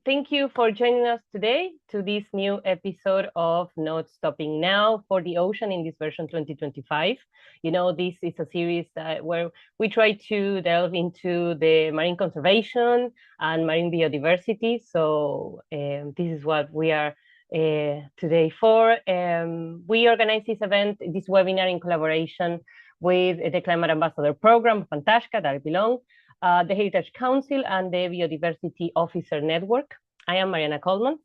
thank you for joining us today to this new episode of Not Stopping Now for the Ocean in this version 2025. This is a series where we try to delve into the marine conservation and marine biodiversity. So this is what we are today for. We organize this webinar in collaboration with the Climate Ambassador Program of Taisce, that I belong, the Heritage Council, and the Biodiversity Officer Network. I am Mariana Coleman.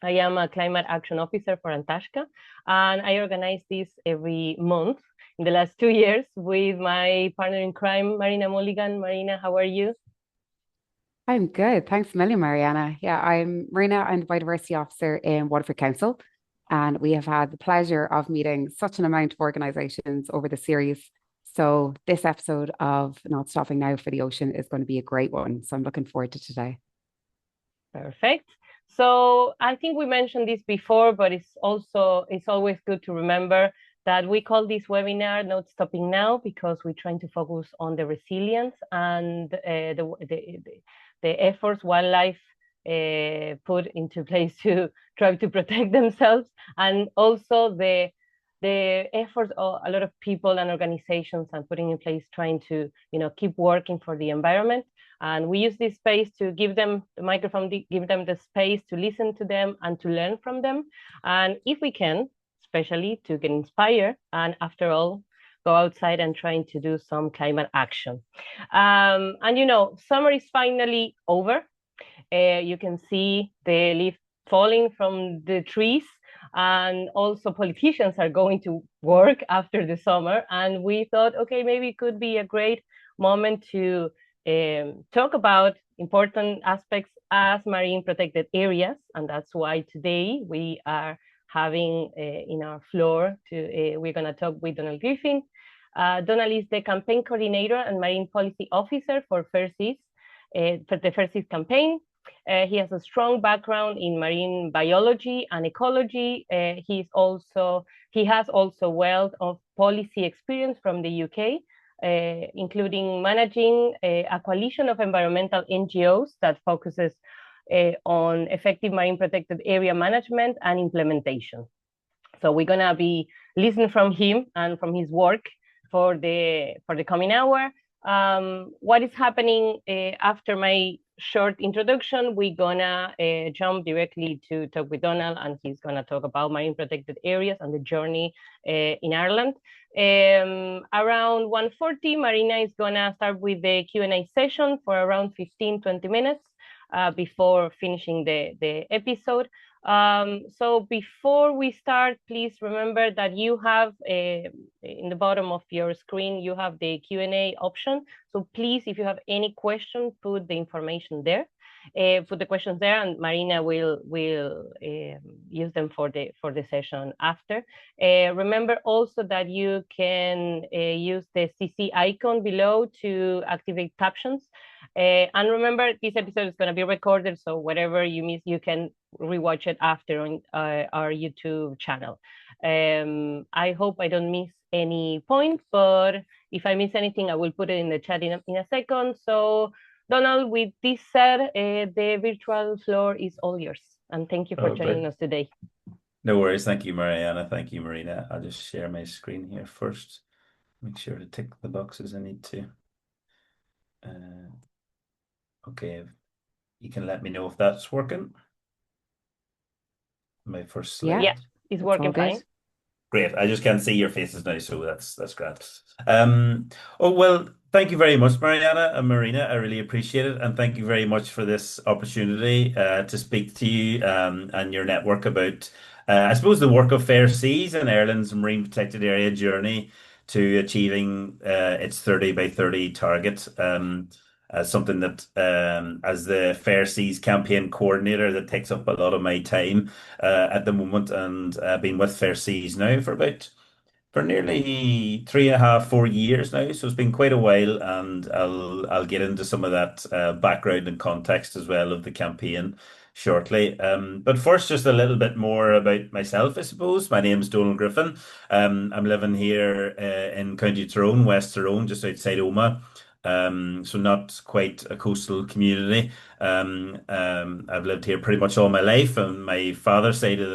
I am a Climate Action Officer for Taisce, and I organize this every month in the last 2 years with my partner in crime, Marina Mulligan. Marina, how are you? I'm good. Thanks a million, Mariana. Yeah, I'm Marina. I'm the Biodiversity Officer in Waterford Council, and we have had the pleasure of meeting such an amount of organisations over the series. So this episode of Not Stopping Now for the Ocean is going to be a great one. So I'm looking forward to today. Perfect. So I think we mentioned this before, but it's always good to remember that we call this webinar Not Stopping Now because we're trying to focus on the resilience and the efforts wildlife put into place to try to protect themselves, and also the efforts of a lot of people and organizations are putting in place trying to keep working for the environment. And we use this space to give them the microphone, give them the space to listen to them and to learn from them, and if we can, especially to get inspired and after all go outside and trying to do some climate action. And summer is finally over. You can see the leaf falling from the trees, and also politicians are going to work after the summer. And we thought, okay, maybe it could be a great moment to talk about important aspects as marine protected areas. And that's why today we are having in our floor, we're going to talk with Donal Griffin. Donal is the campaign coordinator and marine policy officer for Fair Seas, for the Fair Seas campaign. He has a strong background in marine biology and ecology. He has also wealth of policy experience from the UK, including managing a coalition of environmental NGOs that focuses on effective marine protected area management and implementation. So we're gonna be listening from him and from his work for the coming hour. What is happening after my short introduction, we're gonna jump directly to talk with Donal, and he's gonna talk about marine protected areas and the journey in Ireland. Around 1:40, Marina is gonna start with the Q&A session for around 15-20 minutes before finishing the episode. So before we start, please remember that you have in the bottom of your screen, you have the Q&A option. So please, if you have any question, put the information there. Put the questions there, and Marina will use them for the session after. Remember also that you can use the CC icon below to activate captions. And remember, this episode is going to be recorded, so whatever you miss, you can rewatch it after on our YouTube channel. I hope I don't miss any point, but if I miss anything, I will put it in the chat in a second. So Donal, with this said, the virtual floor is all yours. And thank you for joining us today. No worries. Thank you, Mariana. Thank you, Marina. I'll just share my screen here first. Make sure to tick the boxes I need to. Okay, you can let me know if that's working. My first slide. Yeah, it's working fine. Great. I just can't see your faces now, so that's great. Oh, well, thank you very much, Mariana and Marina. I really appreciate it. And thank you very much for this opportunity to speak to you and your network about, I suppose, the work of Fair Seas and Ireland's marine protected area journey to achieving its 30 by 30 target. Something that, as the Fair Seas campaign coordinator, that takes up a lot of my time at the moment, and I've been with Fair Seas now for nearly 3.5, 4 years now. So it's been quite a while, and I'll get into some of that background and context as well of the campaign shortly. But first, just a little bit more about myself, I suppose. My name's Donal Griffin. I'm living here in County Tyrone, West Tyrone, just outside Omagh. so not quite a coastal community. I've lived here pretty much all my life, and my father's side of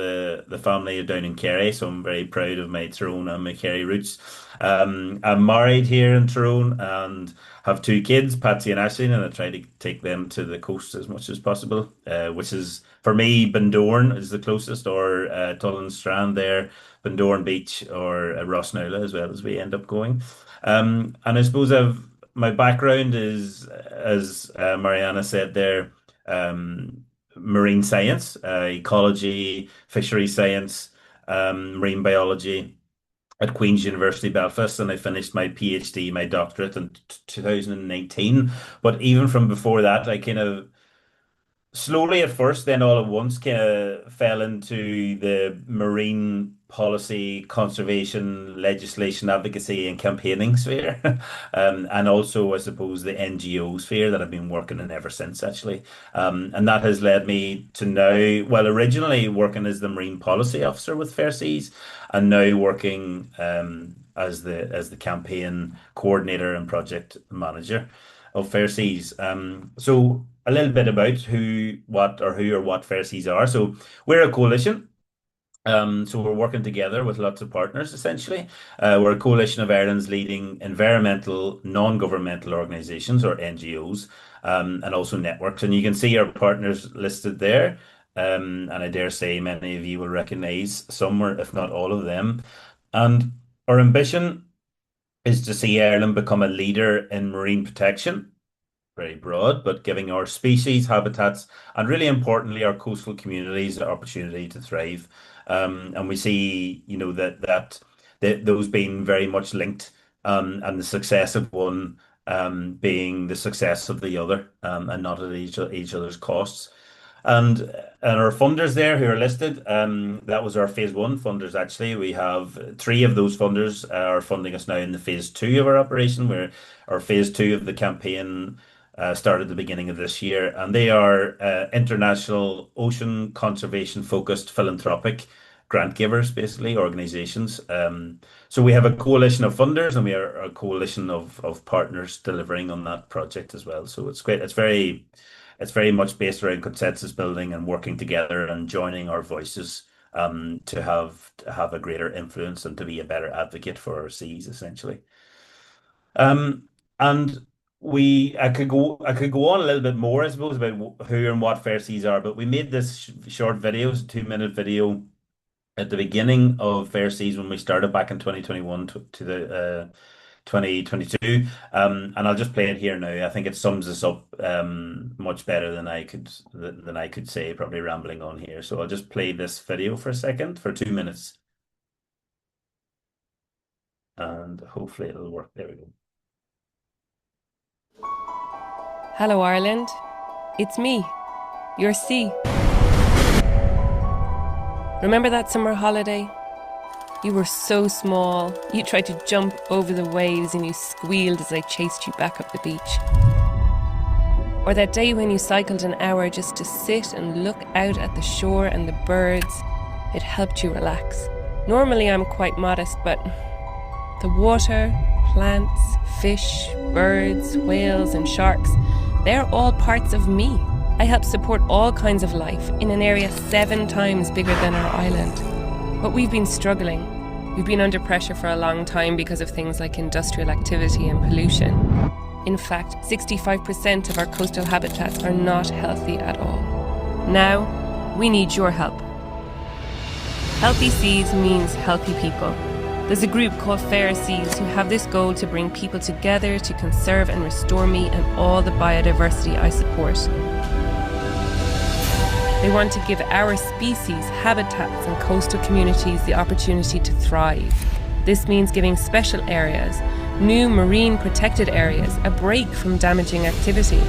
the family are down in Kerry, so I'm very proud of my Tyrone and my Kerry roots. I'm married here in Tyrone and have two kids, Patsy and Ashley, and I try to take them to the coast as much as possible, which is for me, Bundoran is the closest, or Tullen Strand there, Bundoran Beach, or Rossnowla as well as we end up going. And I suppose my background is, as Mariana said there, marine science, ecology, fishery science, marine biology at Queen's University Belfast, and I finished my PhD, my doctorate in 2019. But even from before that, I kind of slowly at first, then all at once, kind of fell into the marine policy, conservation, legislation, advocacy, and campaigning sphere. And also, I suppose, the NGO sphere that I've been working in ever since, actually. And that has led me to now, well, originally working as the Marine Policy Officer with Fair Seas, and now working as the campaign coordinator and project manager of Fair Seas. So a little bit about who or what Fair Seas are. So we're a coalition. So we're working together with lots of partners, essentially. We're a coalition of Ireland's leading environmental non-governmental organisations, or NGOs, and also networks. And you can see our partners listed there. And I dare say many of you will recognise some, or if not all of them. And our ambition is to see Ireland become a leader in marine protection, very broad, but giving our species, habitats, and really importantly, our coastal communities the opportunity to thrive. And we see, that those being very much linked, and the success of one being the success of the other, and not at each other's costs. And our funders there who are listed, that was our phase one funders actually. We have three of those funders are funding us now in the phase two of our operation, where our phase two of the campaign started at the beginning of this year. And they are international ocean conservation focused philanthropic grant givers, basically, organizations. So we have a coalition of funders, and we are a coalition of partners delivering on that project as well. So it's great. It's very much based around consensus building and working together and joining our voices, to have a greater influence and to be a better advocate for our seas, essentially. And I could go on a little bit more, I suppose, about who and what Fair Seas are, but we made this short video, it's a 2-minute video at the beginning of Fair Seas when we started back in 2021 to the 2022. And I'll just play it here now. I think it sums this up much better than I could say, probably rambling on here. So I'll just play this video for a second, for 2 minutes. And hopefully it'll work. There we go. Hello, Ireland. It's me, your sea. Remember that summer holiday? You were so small, you tried to jump over the waves and you squealed as I chased you back up the beach. Or that day when you cycled an hour just to sit and look out at the shore and the birds, it helped you relax. Normally I'm quite modest, but the water, plants, fish, birds, whales and sharks, they're all parts of me. I help support all kinds of life in an area 7 times bigger than our island. But we've been struggling. We've been under pressure for a long time because of things like industrial activity and pollution. In fact, 65% of our coastal habitats are not healthy at all. Now, we need your help. Healthy Seas means healthy people. There's a group called Fair Seas who have this goal to bring people together to conserve and restore me and all the biodiversity I support. They want to give our species, habitats and coastal communities the opportunity to thrive. This means giving special areas, new marine protected areas, a break from damaging activity.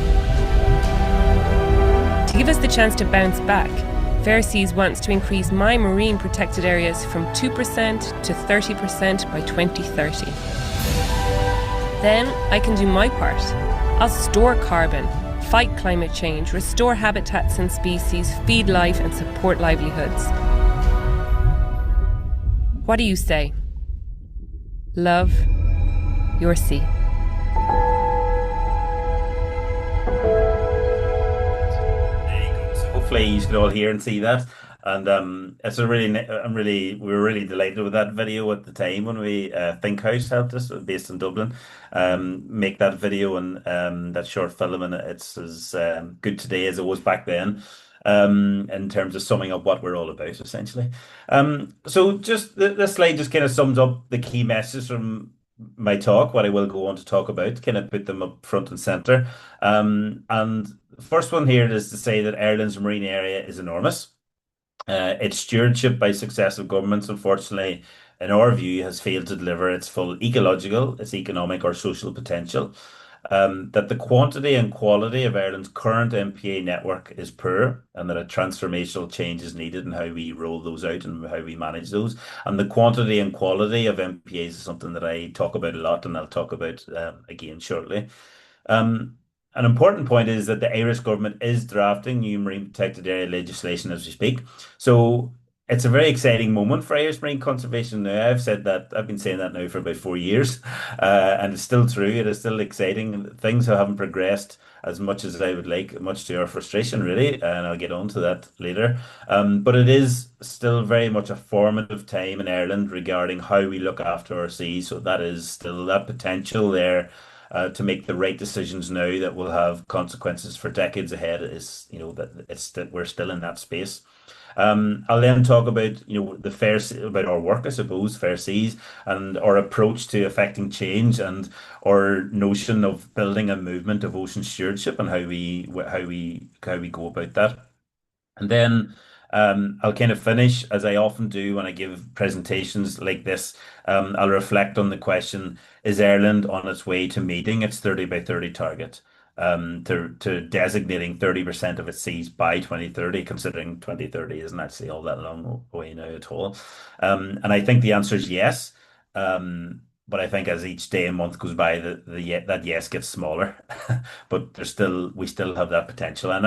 To give us the chance to bounce back, Fair Seas wants to increase my marine protected areas from 2% to 30% by 2030. Then I can do my part. I'll store carbon, fight climate change, restore habitats and species, feed life and support livelihoods. What do you say? Love, your sea. hopefully you can all hear and see that. And it's a really, we were really delighted with that video at the time when we Think House helped us, based in Dublin, make that video and that short film, and it's as good today as it was back then, in terms of summing up what we're all about, essentially. So just this slide just kind of sums up the key messages from my talk, what I will go on to talk about, kind of put them up front and center. And the first one here is to say that Ireland's marine area is enormous. Its stewardship by successive governments, unfortunately, in our view, has failed to deliver its full ecological, its economic or social potential. That the quantity and quality of Ireland's current MPA network is poor, and that a transformational change is needed in how we roll those out and how we manage those. And the quantity and quality of MPAs is something that I talk about a lot, and I'll talk about again shortly. Um, an important point is that the Irish government is drafting new marine protected area legislation as we speak. So it's a very exciting moment for Irish marine conservation now. I've been saying that now for about 4 years, and it's still true. It is still exciting. Things haven't progressed as much as I would like, much to our frustration, really, and I'll get on to that later. But it is still very much a formative time in Ireland regarding how we look after our seas. So that is still that potential there to make the right decisions now that will have consequences for decades ahead. Is that it's that we're still in that space. I'll then talk about about our work, I suppose, Fair Seas, and our approach to affecting change, and our notion of building a movement of ocean stewardship, and how we go about that. And then I'll kind of finish, as I often do when I give presentations like this. I'll reflect on the question: is Ireland on its way to meeting its 30 by 30 target? To designating 30% of its seas by 2030, considering 2030 isn't actually all that long away now at all. And I think the answer is yes. But I think as each day and month goes by, that yes gets smaller. But we still have that potential. And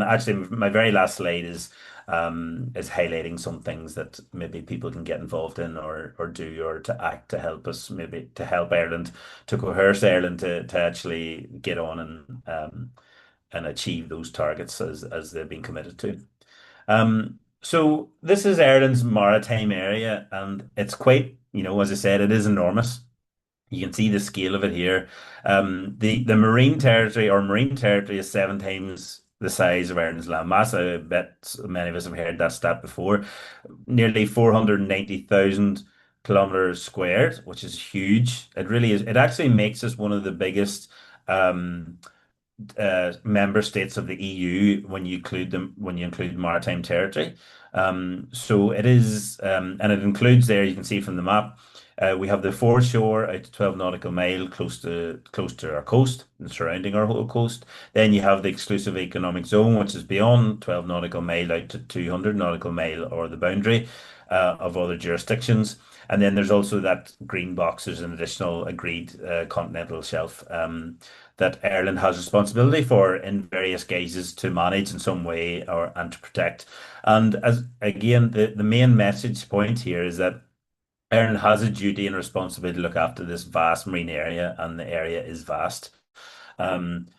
actually my very last slide is highlighting some things that maybe people can get involved in, or do, or to act to help us, maybe to help Ireland, to coerce Ireland to actually get on and achieve those targets as they've been committed to. So this is Ireland's maritime area, and it's quite, as I said, it is enormous. You can see the scale of it here. The marine territory, or marine territory, is 7 times the size of Ireland's land mass. I bet many of us have heard that stat before. Nearly 490,000 kilometers squared, which is huge. It really is. It actually makes us one of the biggest member states of the EU when you include maritime territory. So it is, and it includes there. You can see from the map. We have the foreshore out to 12 nautical mile close to our coast and surrounding our whole coast. Then you have the exclusive economic zone, which is beyond 12 nautical mile out to 200 nautical mile, or the boundary of other jurisdictions. And then there's also that green box. There's an additional agreed continental shelf that Ireland has responsibility for in various guises to manage in some way, and to protect. And as again, the main message point here is that Ireland has a duty and responsibility to look after this vast marine area, and the area is vast. And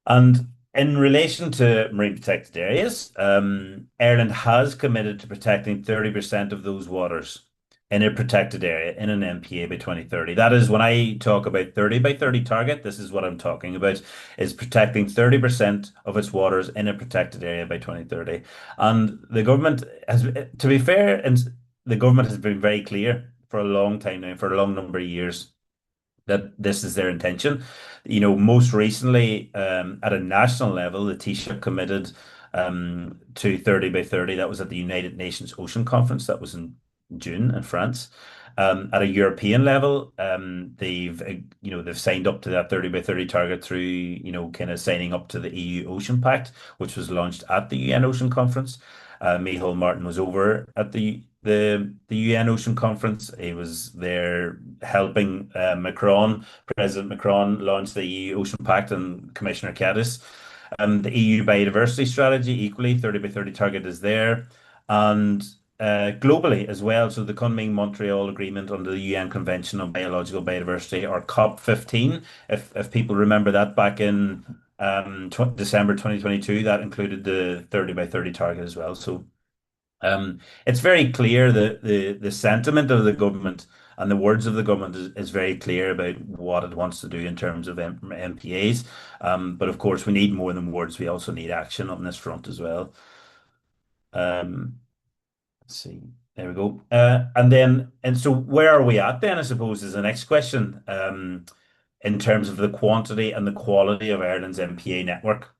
in relation to marine protected areas, Ireland has committed to protecting 30% of those waters in a protected area in an MPA by 2030. That is, when I talk about 30 by 30 target, this is what I'm talking about, is protecting 30% of its waters in a protected area by 2030. And the government has, to be fair, and the government has been very clear for a long time now, for a long number of years, that this is their intention. Most recently, at a national level, the Taisce committed to 30 by 30. That was at the United Nations Ocean Conference. That was in June in France. At a European level, they've signed up to that 30 by 30 target through, kind of signing up to the EU Ocean Pact, which was launched at the UN Ocean Conference. Micheál Martin was over at the UN Ocean Conference. He was there helping President Macron, launch the EU Ocean Pact, and Commissioner Taisce. The EU Biodiversity Strategy, equally, 30 by 30 target is there. And globally as well, so the Kunming-Montreal Agreement under the UN Convention on Biological Biodiversity, or COP15, if people remember that back in December 2022. That included the 30 by 30 target as well. So it's very clear that the sentiment of the government and the words of the government is very clear about what it wants to do in terms of MPAs. But of course, we need more than words. We also need action on this front as well. Let's see. There we go. And so where are we at then, I suppose, is the next question, in terms of the quantity and the quality of Ireland's MPA network.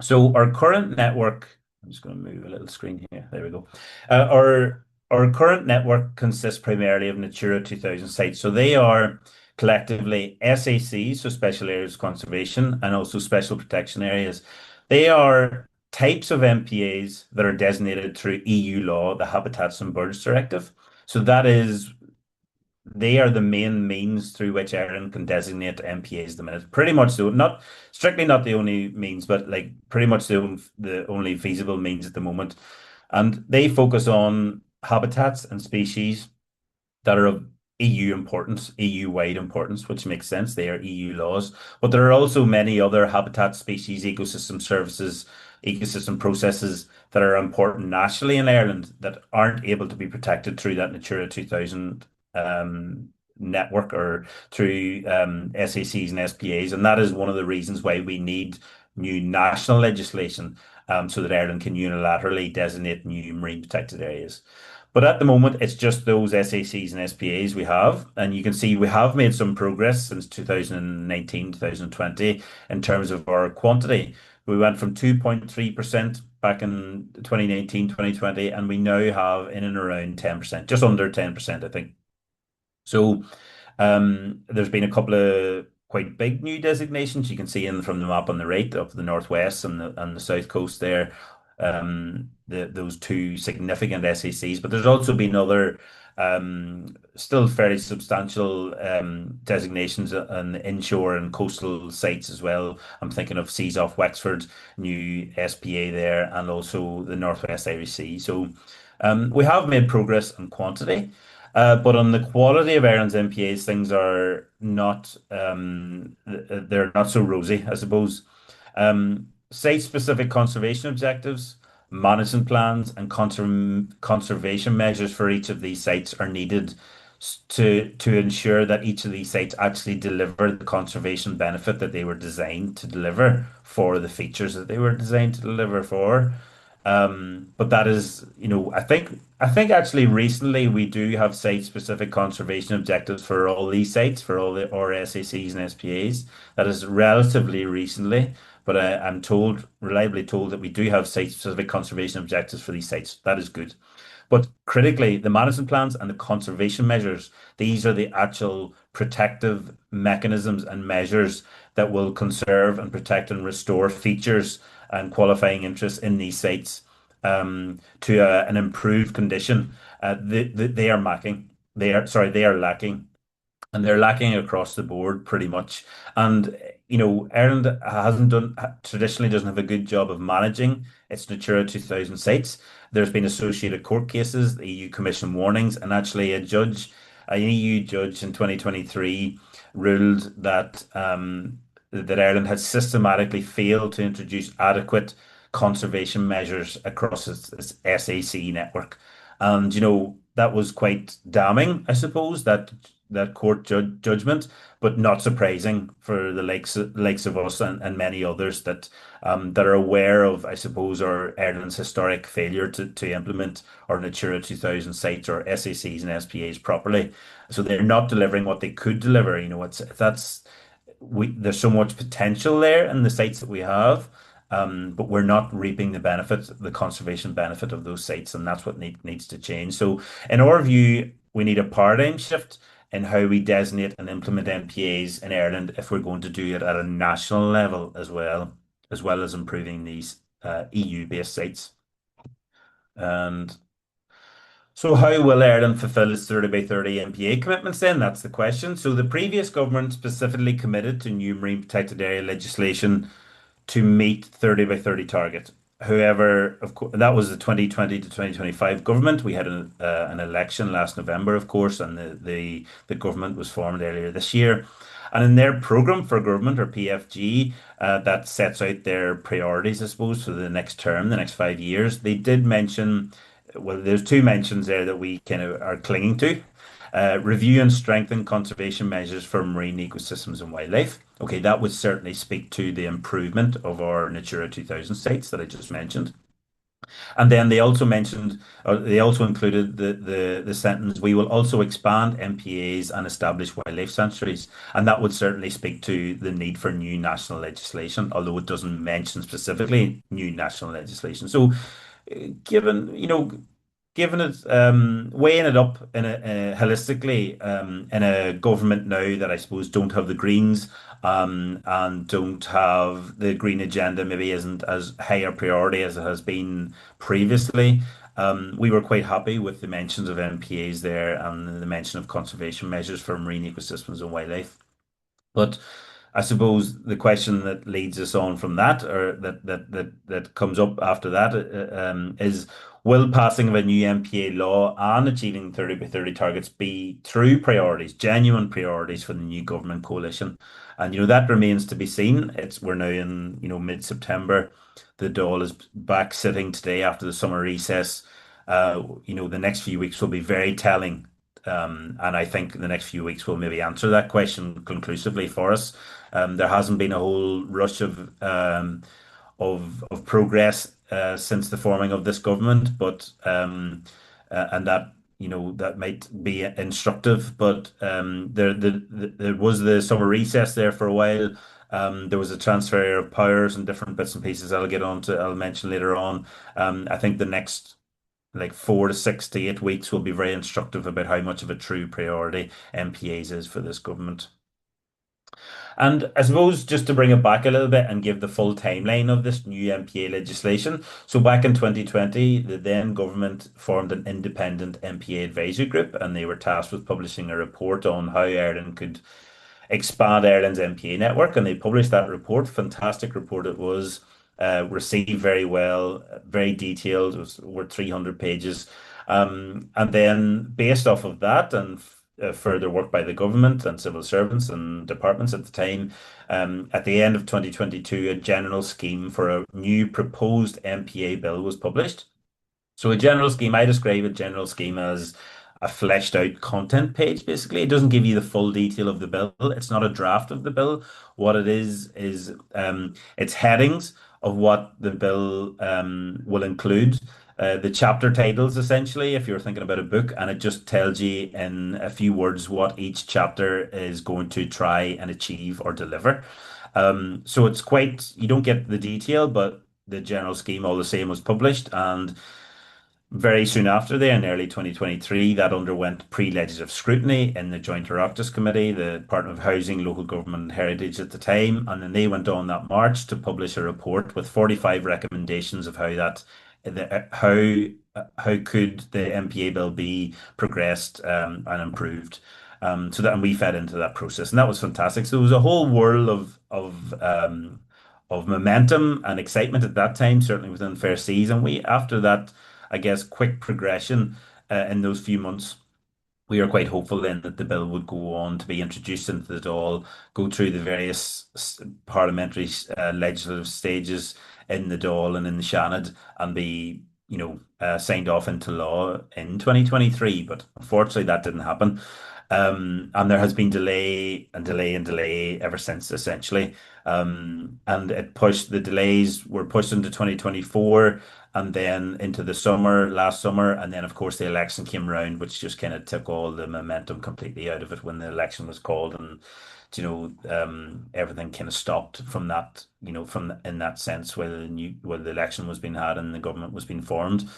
So our current network, I'm just going to move a little screen here. There we go. Our current network consists primarily of Natura 2000 sites. So they are collectively SACs, so special areas of conservation, and also special protection areas. They are types of MPAs that are designated through EU law, the Habitats and Birds Directive. So they are the main means through which Ireland can designate MPAs at the minute. Pretty much so, not strictly not the only means, but like pretty much the only feasible means at the moment. And they focus on habitats and species that are of EU importance, EU-wide importance, which makes sense. They are EU laws. But there are also many other habitat species, ecosystem services, ecosystem processes that are important nationally in Ireland that aren't able to be protected through that Natura 2000 network or through SACs and SPAs. And that is one of the reasons why we need new national legislation, so that Ireland can unilaterally designate new marine protected areas. But at the moment, it's just those SACs and SPAs we have. And you can see we have made some progress since 2019, 2020 in terms of our quantity. We went from 2.3% back in 2019, 2020, and we now have in and around 10%, just under 10%, I think. So there's been a couple of quite big new designations. You can see in from the map on the right of the northwest and the south coast there, those two significant SACs. But there's also been other still fairly substantial designations on inshore and coastal sites as well. I'm thinking of Seas Off Wexford, new SPA there, and also the Northwest Irish Sea. So we have made progress on quantity. But on the quality of Ireland's MPAs, things are not they're not so rosy, I suppose. Site-specific conservation objectives, management plans, and conservation measures for each of these sites are needed to ensure that each of these sites actually deliver the conservation benefit that they were designed to deliver for the features that they were designed to deliver for. But that is, I think actually recently we do have site-specific conservation objectives for all these sites, for all the or SACs and SPAs. That is relatively recently, but I'm reliably told that we do have site-specific conservation objectives for these sites. That is good. But critically, the management plans and the conservation measures, these are the actual protective mechanisms and measures that will conserve and protect and restore features and qualifying interests in these sites to an improved condition. They are lacking. They are lacking, and they're lacking across the board pretty much. And Ireland hasn't done traditionally doesn't have a good job of managing its Natura 2000 sites. There's been associated court cases, the EU Commission warnings, and actually an EU judge in 2023 ruled that Ireland had systematically failed to introduce adequate conservation measures across its SAC network. And that was quite damning, I suppose, that court judgment, but not surprising for the likes of us and many others that are aware of, I suppose, our Ireland's historic failure to implement our Natura 2000 sites or SACs and SPAs properly. So they're not delivering what they could deliver. There's so much potential there in the sites that we have, but we're not reaping the conservation benefit of those sites, and that's what needs to change. So, in our view, we need a paradigm shift in how we designate and implement MPAs in Ireland if we're going to do it at a national level as well as improving these EU-based sites. And so how will Ireland fulfil its 30 by 30 MPA commitments then? That's the question. So the previous government specifically committed to new marine protected area legislation to meet 30 by 30 target. However, of course, that was the 2020 to 2025 government. We had an election last November, of course, and the government was formed earlier this year. And in their program for government, or PFG, that sets out their priorities, I suppose, for the next term, the next 5 years. They did mention, well, there's two mentions there that we kind of are clinging to. Review and strengthen conservation measures for marine ecosystems and wildlife. Okay, that would certainly speak to the improvement of our Natura 2000 sites that I just mentioned. And then they also mentioned, or they also included the sentence, we will also expand MPAs and establish wildlife sanctuaries. And that would certainly speak to the need for new national legislation, although it doesn't mention specifically new national legislation. So given, given it, weighing it up holistically, in a government now that I suppose don't have the Greens, and don't have the green agenda, maybe isn't as high a priority as it has been previously. We were quite happy with the mentions of MPAs there and the mention of conservation measures for marine ecosystems and wildlife. But I suppose the question that leads us on from that, or that comes up after that, is will passing of a new MPA law and achieving 30 by 30 targets be true priorities, genuine priorities for the new government coalition? And that remains to be seen. We're now in mid-September. The Dáil is back sitting today after the summer recess. The next few weeks will be very telling, and I think the next few weeks will maybe answer that question conclusively for us. There hasn't been a whole rush of progress since the forming of this government, but and that might be instructive. But there was the summer recess there for a while. There was a transfer of powers and different bits and pieces I'll mention later on. I think the next like 4 to 6 to 8 weeks will be very instructive about how much of a true priority MPAs is for this government. And I suppose just to bring it back a little bit and give the full timeline of this new MPA legislation. So back in 2020, the then government formed an independent MPA advisory group, and they were tasked with publishing a report on how Ireland could expand Ireland's MPA network. And they published that report. Fantastic report it was. Received very well, very detailed. It was over 300 pages. And then based off of that and further work by the government and civil servants and departments at the time, at the end of 2022, a general scheme for a new proposed MPA bill was published. So a general scheme, I describe a general scheme as a fleshed out content page, basically. It doesn't give you the full detail of the bill. It's not a draft of the bill. What it is it's headings of what the bill will include. The chapter titles, essentially, if you're thinking about a book, and it just tells you in a few words what each chapter is going to try and achieve or deliver. So you don't get the detail, but the general scheme all the same was published, and very soon after there, in early 2023, that underwent pre-legislative scrutiny in the Joint Oireachtas Committee, the Department of Housing, Local Government and Heritage at the time, and then they went on that March to publish a report with 45 recommendations of how could the MPA bill be progressed and improved. And we fed into that process, and that was fantastic. So there was a whole whirl of momentum and excitement at that time, certainly within Fair Seas, and we after that, I guess, quick progression in those few months, we are quite hopeful then that the bill would go on to be introduced into the Dáil, go through the various parliamentary legislative stages in the Dáil and in the Seanad, and be signed off into law in 2023. But unfortunately, that didn't happen. And there has been delay and delay and delay ever since, essentially. And the delays were pushed into 2024 and then into the last summer. And then, of course, the election came around, which just kind of took all the momentum completely out of it when the election was called. And, everything kind of stopped from that, in that sense, where the election was being had and the government was being formed.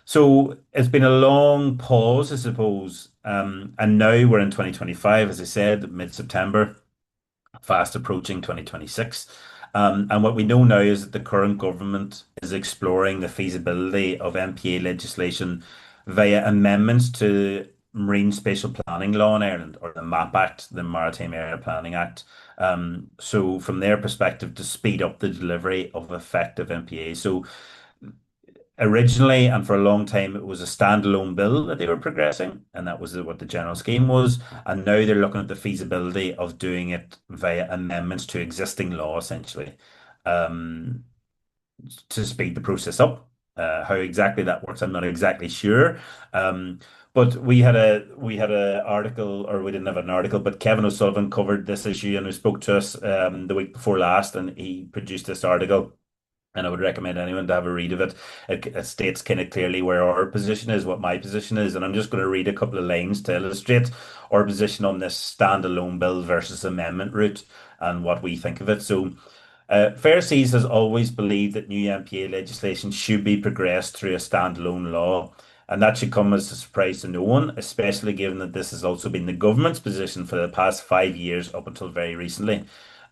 So it's been a long pause, I suppose. And now we're in 2025, as I said, mid-September, fast approaching 2026. And what we know now is that the current government is exploring the feasibility of MPA legislation via amendments to Marine Spatial Planning Law in Ireland, or the MAP Act, the Maritime Area Planning Act. So from their perspective, to speed up the delivery of effective MPA. So originally, and for a long time, it was a standalone bill that they were progressing, and that was what the general scheme was. And now they're looking at the feasibility of doing it via amendments to existing law, essentially, um, to speed the process up. How exactly that works, I'm not exactly sure. Um, but we had a article, or we didn't have an article, but Kevin O'Sullivan covered this issue and he spoke to us the week before last, and he produced this article, and I would recommend anyone to have a read of it. It states kind of clearly where our position is, what my position is, and I'm just going to read a couple of lines to illustrate our position on this standalone bill versus amendment route and what we think of it. So, Fair Seas has always believed that new MPA legislation should be progressed through a standalone law, and that should come as a surprise to no one, especially given that this has also been the government's position for the past 5 years up until very recently.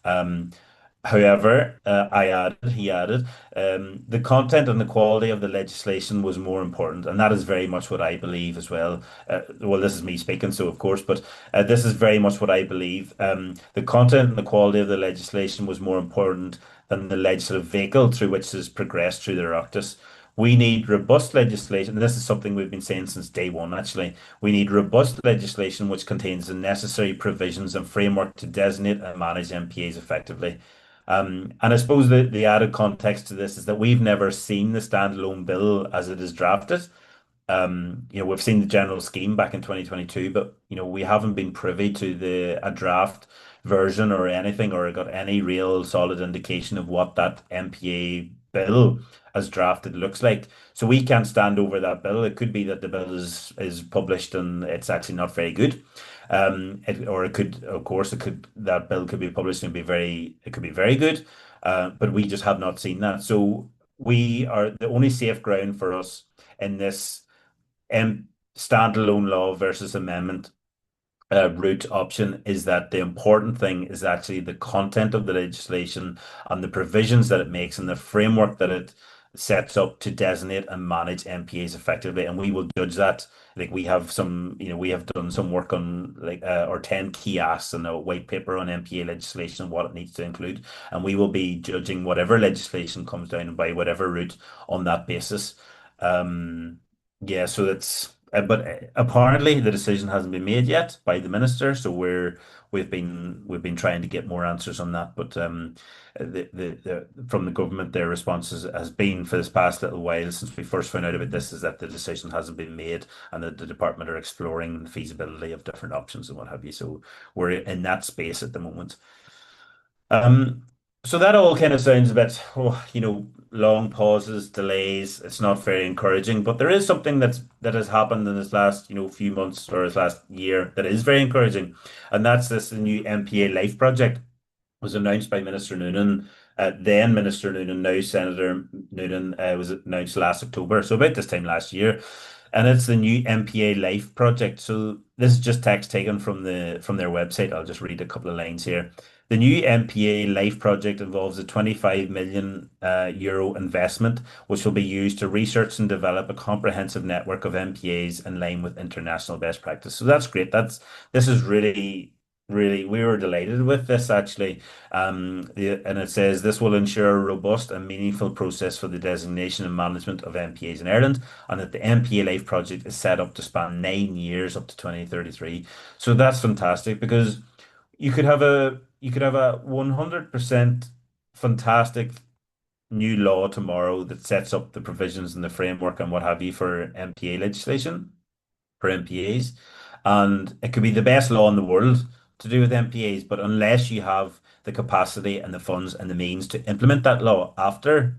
Um, However, he added, the content and the quality of the legislation was more important, and that is very much what I believe as well. Well, this is me speaking, so of course, but this is very much what I believe. The content and the quality of the legislation was more important than the legislative vehicle through which it has progressed through the Oireachtas. We need robust legislation. This is something we've been saying since day one, actually. We need robust legislation which contains the necessary provisions and framework to designate and manage MPAs effectively. And I suppose the added context to this is that we've never seen the standalone bill as it is drafted. We've seen the general scheme back in 2022, but we haven't been privy to the a draft version or anything, or got any real solid indication of what that MPA bill as drafted looks like. So we can't stand over that bill. It could be that the bill is published and it's actually not very good. Or it could, of course, that bill could be published and it could be very good. But we just have not seen that. So we are the only safe ground for us in this standalone law versus amendment route option is that the important thing is actually the content of the legislation and the provisions that it makes and the framework that it sets up to designate and manage MPAs effectively. And we will judge that. Like we have we have done some work on like our 10 key asks and a white paper on MPA legislation and what it needs to include. And we will be judging whatever legislation comes down by whatever route on that basis. Yeah, so that's but apparently the decision hasn't been made yet by the minister, so we've been trying to get more answers on that. But from the government, their response has been for this past little while since we first found out about this is that the decision hasn't been made and that the department are exploring the feasibility of different options and what have you. So we're in that space at the moment. So that all kind of sounds a bit, long pauses, delays. It's not very encouraging, but there is something that has happened in this last, few months or this last year that is very encouraging, and that's the new MPA Life project was announced by Minister Noonan, then Minister Noonan, now Senator Noonan, was announced last October, so about this time last year, and it's the new MPA Life project. So this is just text taken from their website. I'll just read a couple of lines here. The new MPA Life project involves a 25 million euro investment, which will be used to research and develop a comprehensive network of MPAs in line with international best practice. So that's great. This is really, really, we were delighted with this actually. And it says this will ensure a robust and meaningful process for the designation and management of MPAs in Ireland, and that the MPA Life project is set up to span 9 years up to 2033. So that's fantastic because you could have a 100% fantastic new law tomorrow that sets up the provisions and the framework and what have you for MPA legislation for MPAs. And it could be the best law in the world to do with MPAs, but unless you have the capacity and the funds and the means to implement that law after,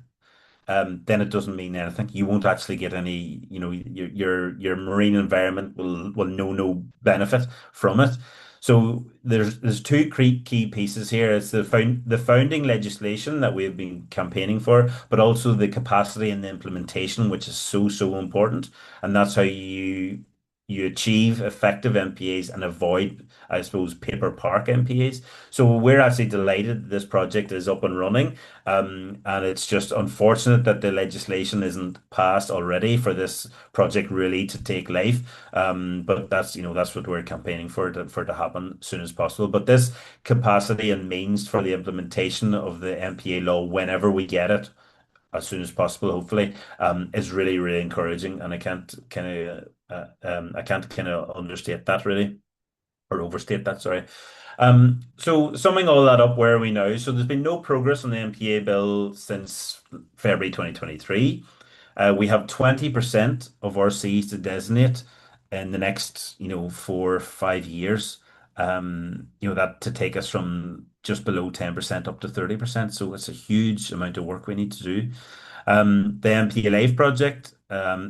then it doesn't mean anything. You won't actually get any, your marine environment will know no benefit from it. So there's two key pieces here. It's the founding legislation that we've been campaigning for, but also the capacity and the implementation, which is so important. And that's how you you achieve effective MPAs and avoid, I suppose, paper park MPAs. So we're actually delighted this project is up and running. And it's just unfortunate that the legislation isn't passed already for this project really to take life. But that's, that's what we're campaigning for it to happen as soon as possible. But this capacity and means for the implementation of the MPA law whenever we get it, as soon as possible, hopefully, is really, really encouraging. And I can't kind of understate that really, or overstate that, sorry. So summing all that up, where are we now? So there's been no progress on the MPA bill since February 2023. We have 20% of our seas to designate in the next, 4 or 5 years. That to take us from just below 10% up to 30%. So it's a huge amount of work we need to do. The MPA Life project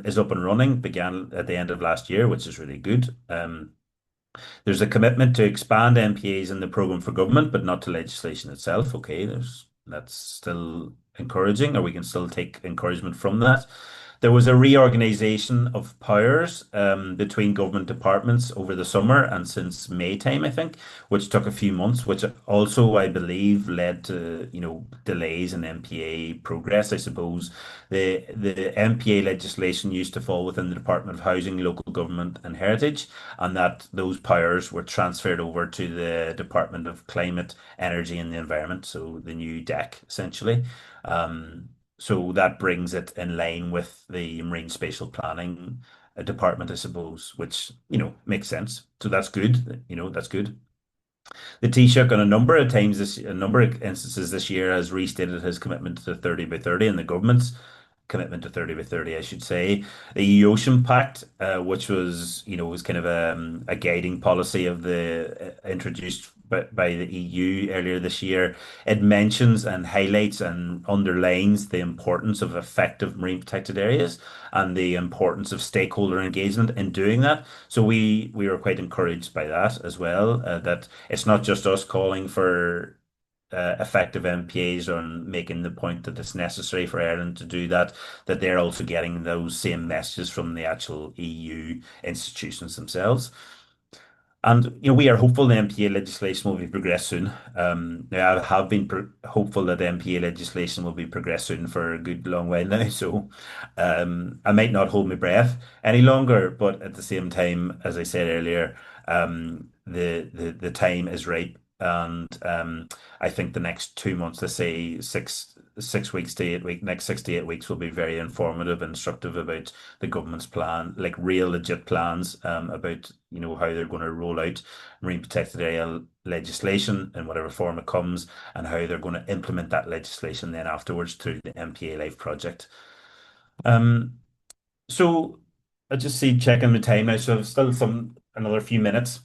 is up and running, began at the end of last year, which is really good. There's a commitment to expand MPAs in the programme for government, but not to legislation itself. Okay, that's still encouraging, or we can still take encouragement from that. There was a reorganisation of powers between government departments over the summer and since May time, I think, which took a few months, which also, I believe, led to, delays in MPA progress. I suppose the MPA legislation used to fall within the Department of Housing, Local Government and Heritage, and that those powers were transferred over to the Department of Climate, Energy and the Environment, so the new DEC, essentially. So that brings it in line with the Marine Spatial Planning department, I suppose, which, makes sense. So that's good. That's good. The Taisce on a number of instances this year has restated his commitment to 30 by 30 and the government's commitment to 30 by 30, I should say. The EU Ocean Pact, which was kind of a guiding policy of the introduced by the EU earlier this year. It mentions and highlights and underlines the importance of effective marine protected areas and the importance of stakeholder engagement in doing that. So we were quite encouraged by that as well, that it's not just us calling for effective MPAs on making the point that it's necessary for Ireland to do that, that they're also getting those same messages from the actual EU institutions themselves. And we are hopeful the MPA legislation will be progressed soon. Now, I have been hopeful that MPA legislation will be progressed soon for a good long while now. So I might not hold my breath any longer, but at the same time, as I said earlier, the time is ripe, and I think the next 2 months, let's say 6 weeks to 8 weeks, next 6 to 8 weeks will be very informative and instructive about the government's plan, like real legit plans about how they're going to roll out marine protected area legislation in whatever form it comes, and how they're going to implement that legislation then afterwards through the MPA Life project. So I just see checking the time now, so I've still another few minutes.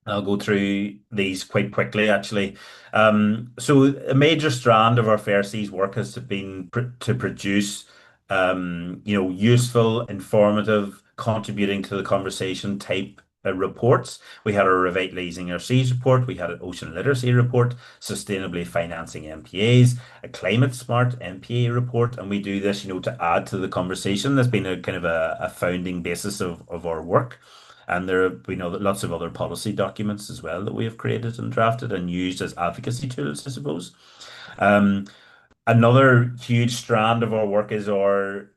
I'll go through these quite quickly, actually. So a major strand of our Fair Seas work has been to produce, useful, informative, contributing to the conversation type reports. We had a Revitalising Our Seas report, we had an Ocean Literacy report, Sustainably Financing MPAs, a Climate Smart MPA report, and we do this, to add to the conversation. That's been a kind of a founding basis of our work. And we know that lots of other policy documents as well that we have created and drafted and used as advocacy tools, I suppose. Another huge strand of our work is our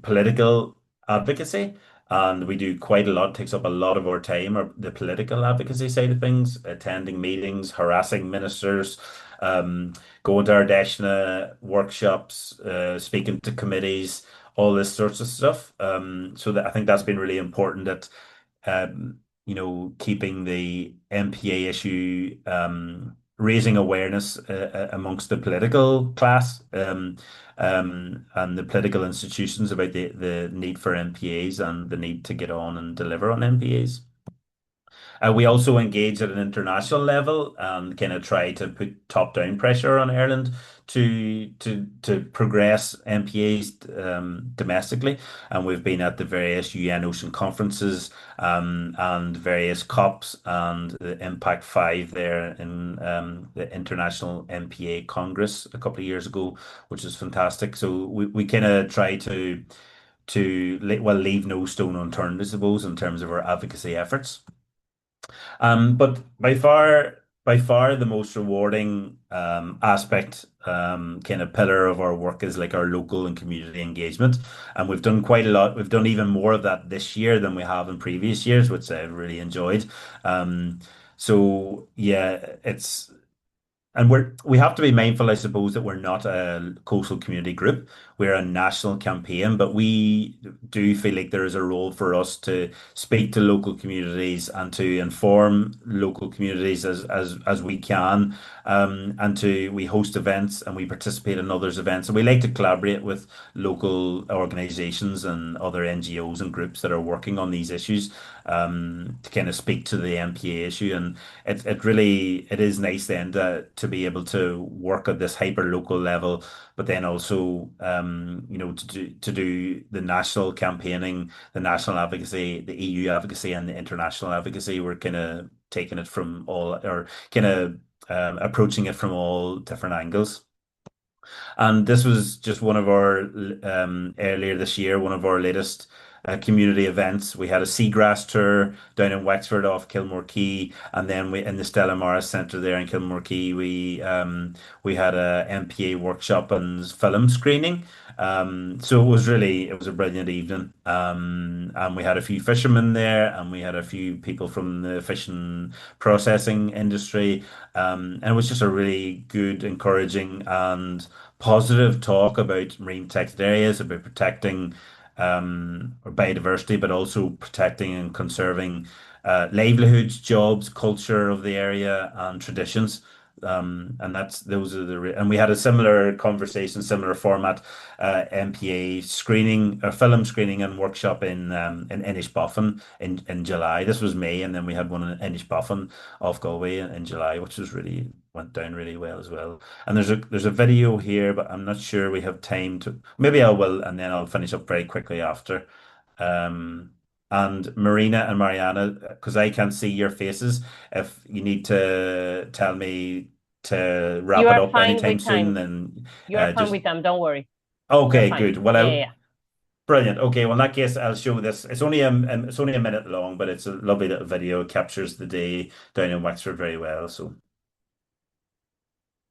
political advocacy. And we do quite a lot, takes up a lot of our time, the political advocacy side of things, attending meetings, harassing ministers, going to our Ardeshna workshops, speaking to committees, all this sorts of stuff. So that I think that's been really important, that keeping the MPA issue, raising awareness amongst the political class and the political institutions about the need for MPAs and the need to get on and deliver on MPAs. We also engage at an international level and kind of try to put top-down pressure on Ireland to progress MPAs domestically. And we've been at the various UN Ocean conferences and various COPs and the Impact 5 there in the International MPA Congress a couple of years ago, which is fantastic. So we kind of try to leave no stone unturned, I suppose, in terms of our advocacy efforts. But by far the most rewarding aspect, kind of pillar of our work is like our local and community engagement. And we've done quite a lot. We've done even more of that this year than we have in previous years, which I've really enjoyed. So yeah, and we have to be mindful, I suppose, that we're not a coastal community group. We're a national campaign, but we do feel like there is a role for us to speak to local communities and to inform local communities as we can. And we host events and we participate in others' events. And we like to collaborate with local organizations and other NGOs and groups that are working on these issues, to kind of speak to the MPA issue. And it is nice then to be able to work at this hyper local level, but then also to do the national campaigning, the national advocacy, the EU advocacy, and the international advocacy. We're kind of taking it from all, or kind of approaching it from all different angles. And this was just one of our earlier this year, one of our latest community events. We had a seagrass tour down in Wexford off Kilmore Quay, and then we in the Stella Maris Centre there in Kilmore Quay, we had a MPA workshop and film screening. So it was a brilliant evening. And we had a few fishermen there, and we had a few people from the fishing processing industry. And it was just a really good, encouraging, and positive talk about marine protected areas, about protecting or biodiversity, but also protecting and conserving livelihoods, jobs, culture of the area, and traditions. And and we had a similar conversation, similar format, MPA screening, a film screening and workshop in Inishbofin in July. This was May, and then we had one in Inishbofin off Galway in July, which went down really well as well. And there's a video here, but I'm not sure we have time to. Maybe I will, and then I'll finish up very quickly after. And Marina and Mariana, because I can't see your faces, if you need to tell me to wrap You it are up fine anytime with soon, time. then You are fine just with them, don't worry. okay, You're fine. good. Well, Yeah. brilliant. Okay, well in that case, I'll show this. It's only a minute long, but it's a lovely little video. It captures the day down in Wexford very well. So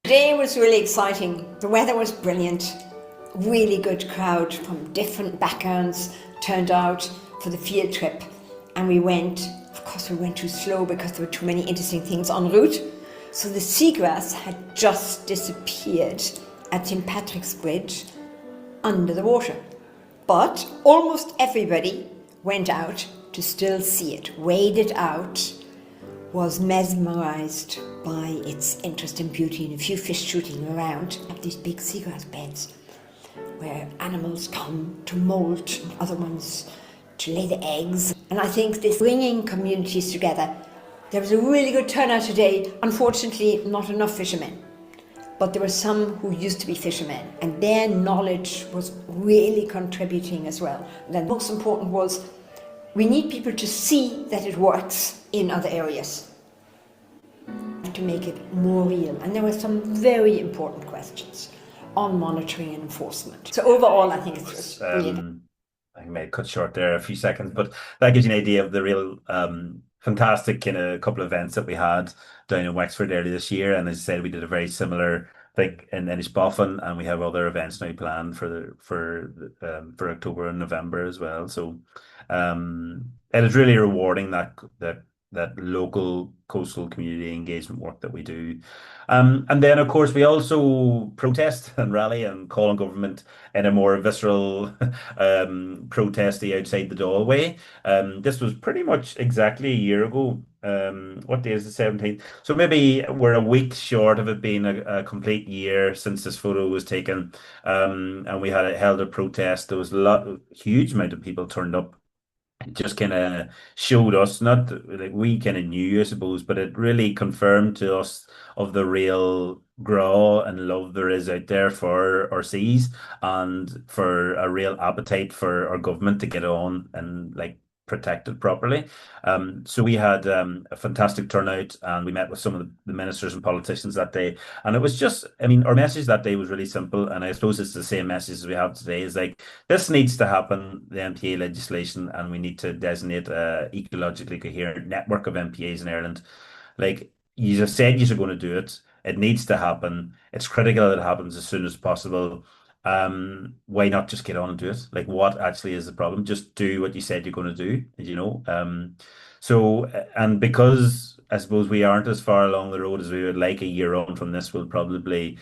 Today was really exciting. The weather was brilliant. Really good crowd from different backgrounds turned out for the field trip. And we went too slow because there were too many interesting things en route. So the seagrass had just disappeared at St. Patrick's Bridge under the water. But almost everybody went out to still see it, waded out, was mesmerized by its interest and beauty, and a few fish shooting around. Have these big seagrass beds where animals come to molt and other ones to lay the eggs. And I think this bringing communities together. There was a really good turnout today. Unfortunately, not enough fishermen. But there were some who used to be fishermen, and their knowledge was really contributing as well. And then most important was, we need people to see that it works in other areas, to make it more real. And there were some very important questions on monitoring and enforcement. So overall, I think it's just brilliant. I may have cut short there a few seconds, but that gives you an idea of the real fantastic kind of couple of events that we had down in Wexford earlier this year. And as I said, we did a very similar thing in Inishbofin, and we have other events now planned for October and November as well. So it is really rewarding that local coastal community engagement work that we do. And then, of course, we also protest and rally and call on government in a more visceral protesty outside the Doorway. This was pretty much exactly a year ago. What day is the 17th? So maybe we're a week short of it being a complete year since this photo was taken. And we held a protest. There was huge amount of people turned up. It just kind of showed us, not like we kind of knew, I suppose, but it really confirmed to us of the real graw and love there is out there for our seas, and for a real appetite for our government to get on and like protected properly. So we had a fantastic turnout, and we met with some of the ministers and politicians that day. And it was just, I mean, our message that day was really simple, and I suppose it's the same message as we have today. Is like, this needs to happen, the MPA legislation, and we need to designate a ecologically coherent network of MPAs in Ireland. Like, you just said you're going to do it. It needs to happen. It's critical that it happens as soon as possible. Why not just get on and do it? Like, what actually is the problem? Just do what you said you're going to do, you know? And because I suppose we aren't as far along the road as we would like, a year on from this, we will probably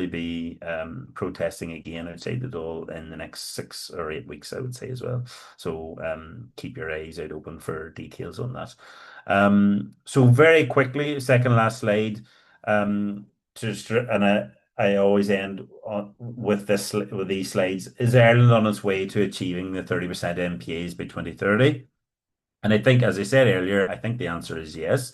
be protesting again outside the door in the next 6 or 8 weeks, I would say, as well. So keep your eyes out open for details on that. So very quickly, second last slide. I always end with these slides. Is Ireland on its way to achieving the 30% MPAs by 2030? And I think, as I said earlier, I think the answer is yes.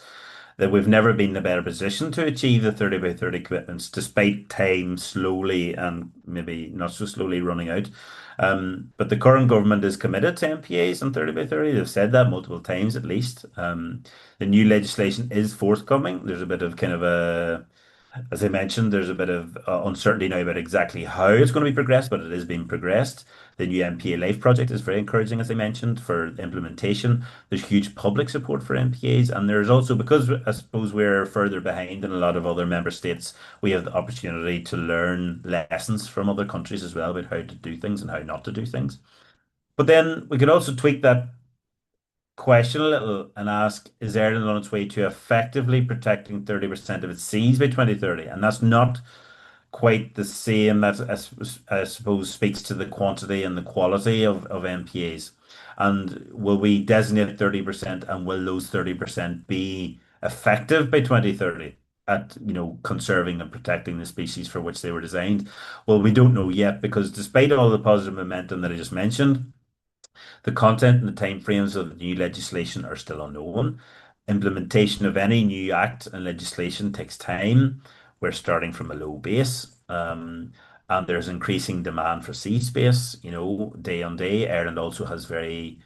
That we've never been in a better position to achieve the 30 by 30 commitments, despite time slowly and maybe not so slowly running out. But the current government is committed to MPAs and 30 by 30. They've said that multiple times at least. The new legislation is forthcoming. There's a bit of kind of as I mentioned, there's a bit of uncertainty now about exactly how it's going to be progressed, but it is being progressed. The new MPA Life project is very encouraging, as I mentioned, for implementation. There's huge public support for MPAs, and there's also, because I suppose we're further behind than a lot of other member states, we have the opportunity to learn lessons from other countries as well about how to do things and how not to do things. But then we could also tweak that question a little and ask, is Ireland on its way to effectively protecting 30% of its seas by 2030? And that's not quite the same. That, I suppose, speaks to the quantity and the quality of MPAs. And will we designate 30%, and will those 30% be effective by 2030 at, conserving and protecting the species for which they were designed? Well, we don't know yet, because despite all the positive momentum that I just mentioned, the content and the timeframes of the new legislation are still unknown. Implementation of any new act and legislation takes time. We're starting from a low base. And there's increasing demand for sea space, day on day. Ireland also has very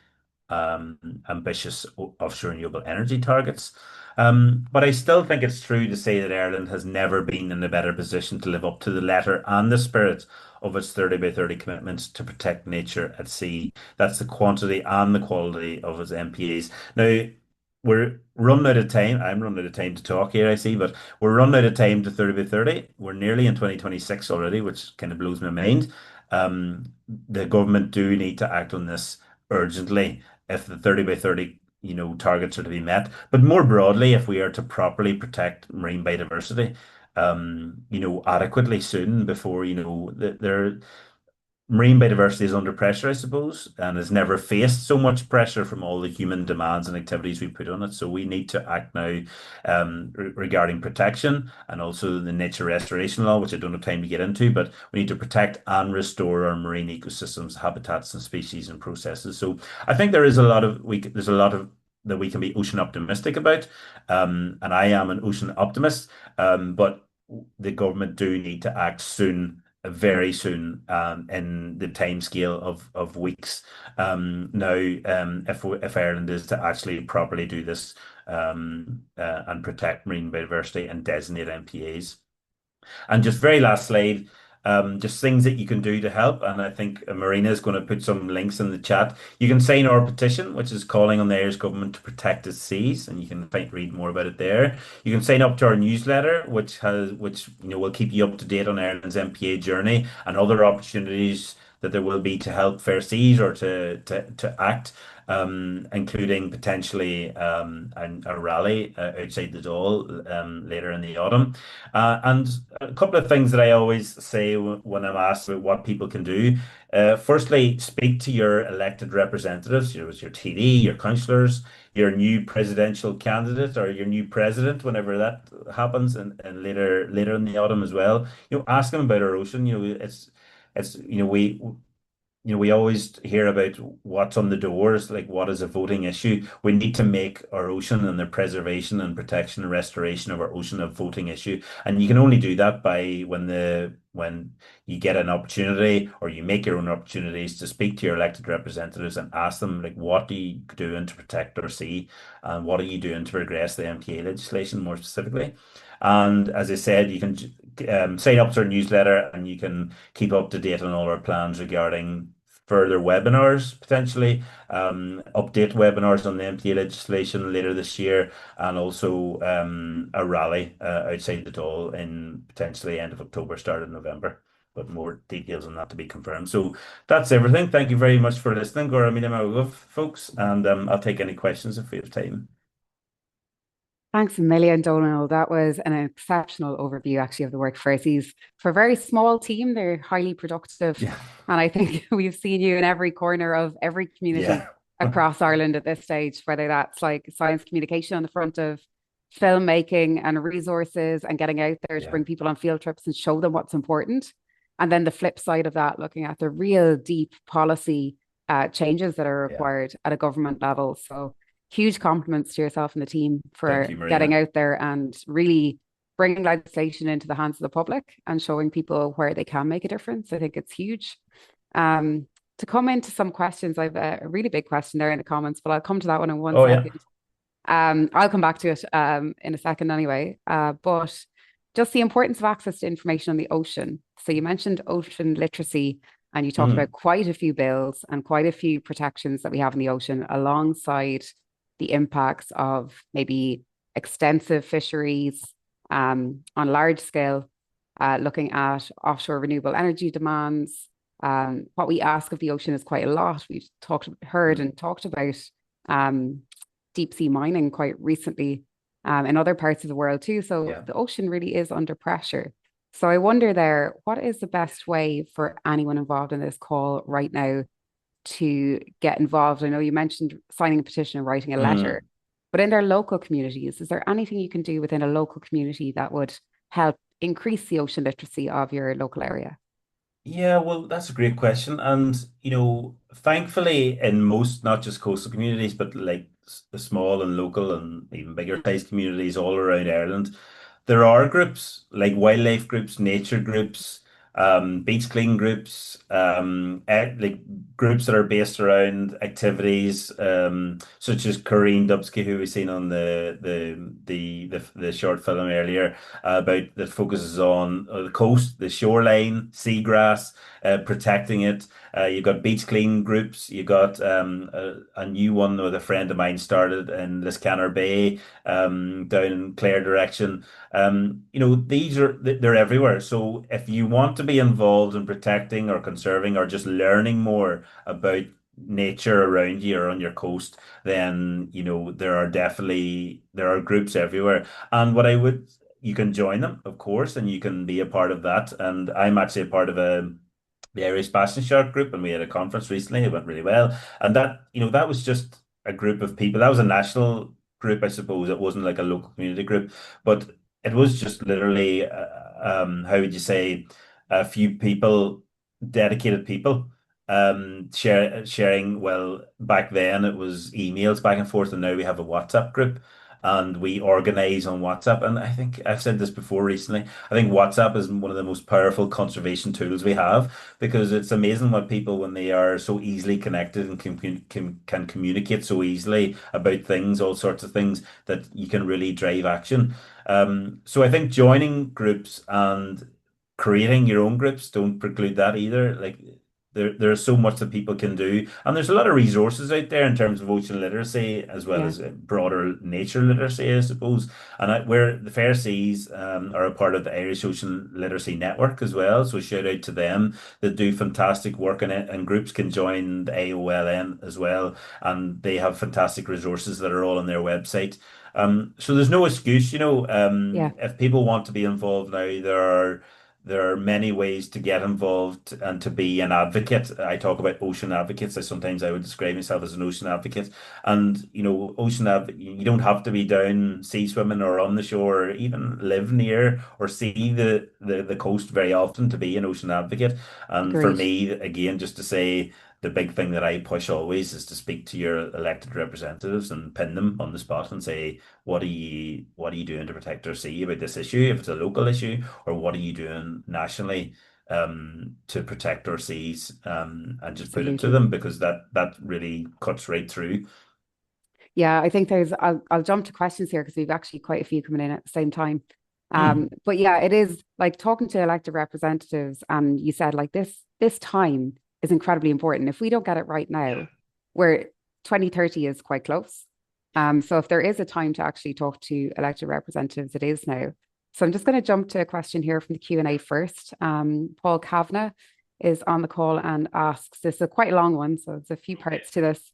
ambitious offshore renewable energy targets. But I still think it's true to say that Ireland has never been in a better position to live up to the letter and the spirit of its 30 by 30 commitments to protect nature at sea. That's the quantity and the quality of its MPAs. Now, we're running out of time. I'm running out of time to talk here, I see, but we're running out of time to 30 by 30. We're nearly in 2026 already, which kind of blows my mind. The government do need to act on this urgently if the 30 by 30 targets are to be met. But more broadly, if we are to properly protect marine biodiversity, adequately soon before, marine biodiversity is under pressure, I suppose, and has never faced so much pressure from all the human demands and activities we put on it. So we need to act now regarding protection, and also the nature restoration law, which I don't have time to get into, but we need to protect and restore our marine ecosystems, habitats and species and processes. So I think there's a lot of that we can be ocean optimistic about. And I am an ocean optimist, but the government do need to act soon, very soon, in the time scale of weeks. Now, if Ireland is to actually properly do this, and protect marine biodiversity and designate MPAs. And just very last slide, just things that you can do to help. And I think Marina is going to put some links in the chat. You can sign our petition, which is calling on the Irish government to protect its seas, and you can read more about it there. You can sign up to our newsletter, which will keep you up to date on Ireland's MPA journey and other opportunities that there will be to help fair seas or to act. Including potentially a rally outside the Dáil later in the autumn. And a couple of things that I always say when I'm asked about what people can do. Firstly, speak to your elected representatives, your TD, your councillors, your new presidential candidate or your new president, whenever that happens, and later in the autumn as well. Ask them about our ocean. We always hear about what's on the doors, like what is a voting issue. We need to make our ocean and the preservation and protection and restoration of our ocean a voting issue. And you can only do that by when the when you get an opportunity or you make your own opportunities to speak to your elected representatives and ask them, like, what are you doing to protect our sea, and what are you doing to progress the MPA legislation more specifically? And as I said, you can sign up to our newsletter and you can keep up to date on all our plans regarding further webinars, potentially update webinars on the MPA legislation later this year, and also a rally outside the Dáil in potentially end of October, start of November. But more details on that to be confirmed. So that's everything. Thank you very much for listening, Gora Mina Magov, folks, and I'll take any questions if we have time. Thanks a million, Donal. That was an exceptional overview, actually, of the work Taisce. For a very small team, they're highly productive. Yeah. And I think we've seen you in every corner of every community across Ireland at this stage, whether that's like science communication on the front of filmmaking and resources and getting out there to bring people on field trips and show them what's important. And then the flip side of that, looking at the real deep policy changes that are required at a government level. So huge compliments to yourself and the team for getting out there and really bringing legislation into the hands of the public and showing people where they can make a difference. I think it's huge. To come into some questions, I have a really big question there in the comments, but I'll come to that one in one second. I'll come back to it in a second anyway. But just the importance of access to information on the ocean. So you mentioned ocean literacy, and you talked about quite a few bills and quite a few protections that we have in the ocean alongside the impacts of maybe extensive fisheries on large scale, looking at offshore renewable energy demands. What we ask of the ocean is quite a lot. We've heard and talked about deep sea mining quite recently in other parts of the world too. So the ocean really is under pressure. So I wonder there, what is the best way for anyone involved in this call right now to get involved? I know you mentioned signing a petition and writing a letter, but in their local communities, is there anything you can do within a local community that would help increase the ocean literacy of your local area? Yeah, well, that's a great question. And, thankfully, in most, not just coastal communities, but like the small and local and even bigger sized communities all around Ireland, there are groups like wildlife groups, nature groups, beach clean groups, like groups that are based around activities, such as Corinne Dubsky, who we've seen on the short film earlier, about that focuses on the coast, the shoreline, seagrass, protecting it. You've got beach clean groups. You've got a new one with a friend of mine started in Liscannor Bay, down in Clare direction. They're everywhere. So if you want to be involved in protecting or conserving or just learning more about nature around you or on your coast, then there are groups everywhere. And you can join them, of course, and you can be a part of that. And I'm actually a part of the Irish Bastion Shark group, and we had a conference recently. It went really well. And that was just a group of people. That was a national group, I suppose. It wasn't like a local community group, but it was just literally, how would you say, a few people, dedicated people, sharing. Well, back then it was emails back and forth, and now we have a WhatsApp group. And we organize on WhatsApp. And I think I've said this before recently. I think WhatsApp is one of the most powerful conservation tools we have, because it's amazing what people, when they are so easily connected and can communicate so easily about things, all sorts of things, that you can really drive action. So I think joining groups and creating your own groups don't preclude that either. Like there's so much that people can do, and there's a lot of resources out there in terms of ocean literacy as well as broader nature literacy, I suppose. And where the Fair Seas are a part of the Irish Ocean Literacy Network as well, so shout out to them. They do fantastic work in it, and groups can join the AOLN as well, and they have fantastic resources that are all on their website. So there's no excuse, if people want to be involved now, there are many ways to get involved and to be an advocate. I talk about ocean advocates. I would describe myself as an ocean advocate. And, you don't have to be down sea swimming or on the shore, or even live near or see the coast very often to be an ocean advocate. And for me, again, just to say, the big thing that I push always is to speak to your elected representatives and pin them on the spot and say, what are you doing to protect our sea about this issue, if it's a local issue, or what are you doing nationally to protect our seas, and just put it to Absolutely. them, because that really cuts right through. Yeah, I think I'll jump to questions here because we've actually quite a few coming in at the same time. Mm. But yeah, it is like talking to elected representatives, and you said like this time is incredibly important. If we don't get it right now, where 2030 is quite close. So if there is a time to actually talk to elected representatives, it is now. So I'm just going to jump to a question here from the Q&A first. Paul Kavanagh is on the call and asks, this is a quite long one, so there's a few parts to this.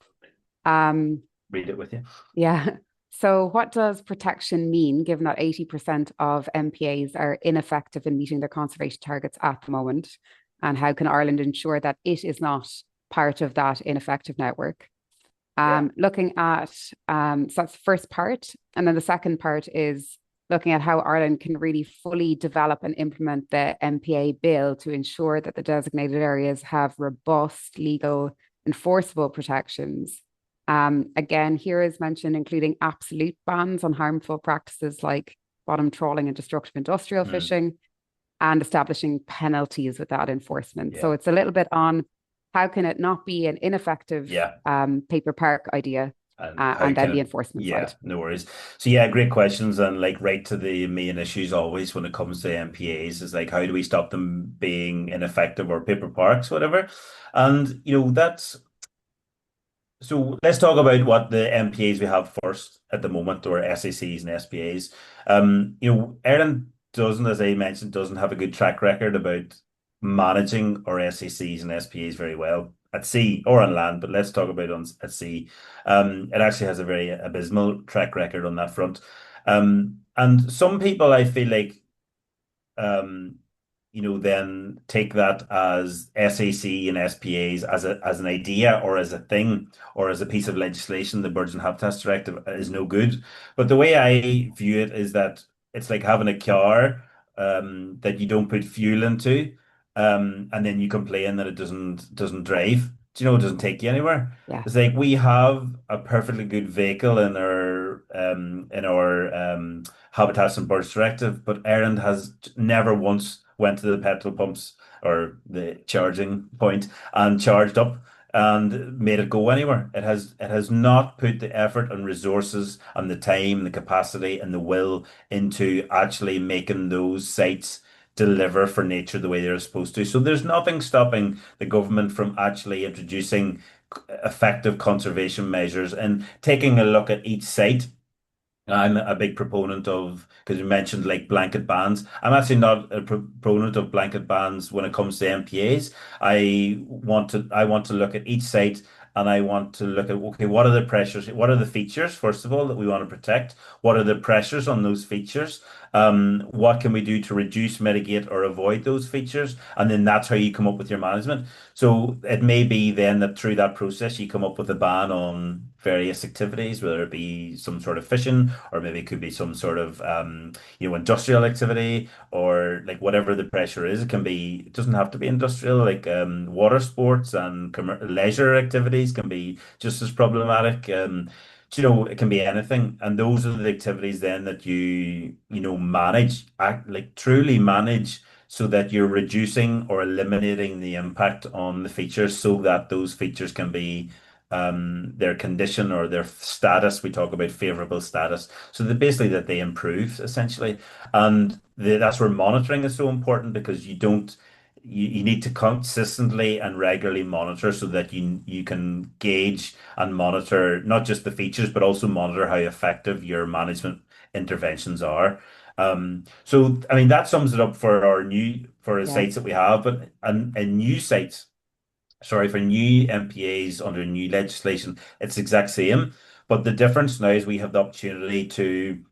Read it with you. Yeah. So what does protection mean, given that 80% of MPAs are ineffective in meeting their conservation targets at the moment? And how can Ireland ensure that it is not part of that ineffective network? Looking at, so that's the first part. And then the second part is looking at how Ireland can really fully develop and implement the MPA bill to ensure that the designated areas have robust, legal, enforceable protections. Again, here is mentioned including absolute bans on harmful practices like bottom trawling and destructive industrial fishing, and establishing penalties with that enforcement. So it's a little bit on how can it not be an ineffective paper park idea, and then the enforcement side. No worries. So great questions, and like right to the main issues always when it comes to MPAs is like, how do we stop them being ineffective or paper parks, whatever. And that's, so let's talk about what the MPAs we have first at the moment, or SACs and SPAs. Ireland doesn't, as I mentioned, doesn't have a good track record about managing our SACs and SPAs very well at sea or on land, but let's talk about at sea. It actually has a very abysmal track record on that front. And some people, I feel like, then take that as SAC and SPAs as an idea or as a thing or as a piece of legislation. The Birds and Habitats Directive is no good. But the way I view it is that it's like having a car that you don't put fuel into, and then you complain that it doesn't drive. It doesn't take you anywhere. Yeah. It's like we have a perfectly good vehicle in our Habitats and Birds Directive, but Ireland has never once went to the petrol pumps or the charging point and charged up and made it go anywhere. It has not put the effort and resources and the time, the capacity and the will into actually making those sites deliver for nature the way they're supposed to. So there's nothing stopping the government from actually introducing effective conservation measures and taking a look at each site. I'm a big proponent of, because you mentioned like blanket bans. I'm actually not a proponent of blanket bans when it comes to MPAs. I want to look at each site, and I want to look at, okay, what are the pressures? What are the features, first of all, that we want to protect? What are the pressures on those features? What can we do to reduce, mitigate, or avoid those features? And then that's how you come up with your management. So it may be then that through that process you come up with a ban on various activities, whether it be some sort of fishing, or maybe it could be some sort of industrial activity, or like whatever the pressure is. It doesn't have to be industrial, like water sports and leisure activities can be just as problematic. It can be anything, and those are the activities then that manage, like truly manage, so that you're reducing or eliminating the impact on the features, so that those features can be their condition or their status. We talk about favorable status. So that basically that they improve essentially. And that's where monitoring is so important, because you need to consistently and regularly monitor, so that you can gauge and monitor not just the features, but also monitor how effective your management interventions are. So I mean that sums it up for the Yeah. sites that we have, but and new sites, sorry, for new MPAs under new legislation, it's the exact same. But the difference now is we have the opportunity to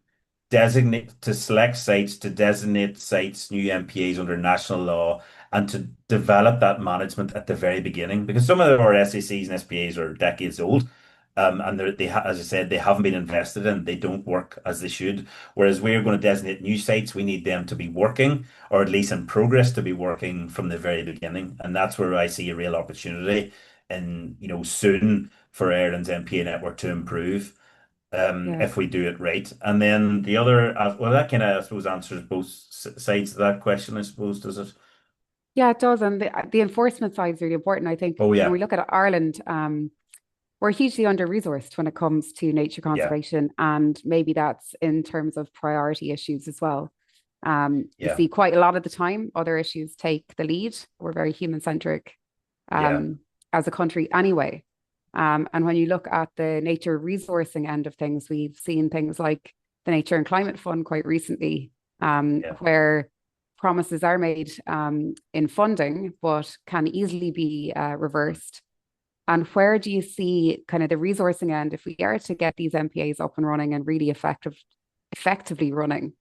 select sites, to designate sites, new MPAs under national law, and to develop that management at the very beginning. Because some of our SACs and SPAs are decades old, and as I said, they haven't been invested in. They don't work as they should. Whereas we're going to designate new sites, we need them to be working, or at least in progress to be working from the very beginning. And that's where I see a real opportunity in soon for Ireland's MPA network to improve Yeah. if we do it right. And then the other, well, that kind of, I suppose, answers both sides of that question, I suppose, does it? Yeah, it does. And the enforcement side is really important. I think Oh, when we yeah. look at Ireland, we're hugely under-resourced when it comes to nature Yeah. conservation, and maybe that's in terms of priority issues as well. We Yeah. see quite a lot of the time other issues take the lead. We're very human-centric Yeah. as a country anyway. And when you look at the nature resourcing end of things, we've seen things like the Nature and Climate Fund quite recently, Yeah. where promises are made in funding, but can easily be reversed. And where do you see kind of the resourcing end if we are to get these MPAs up and running and really effectively running?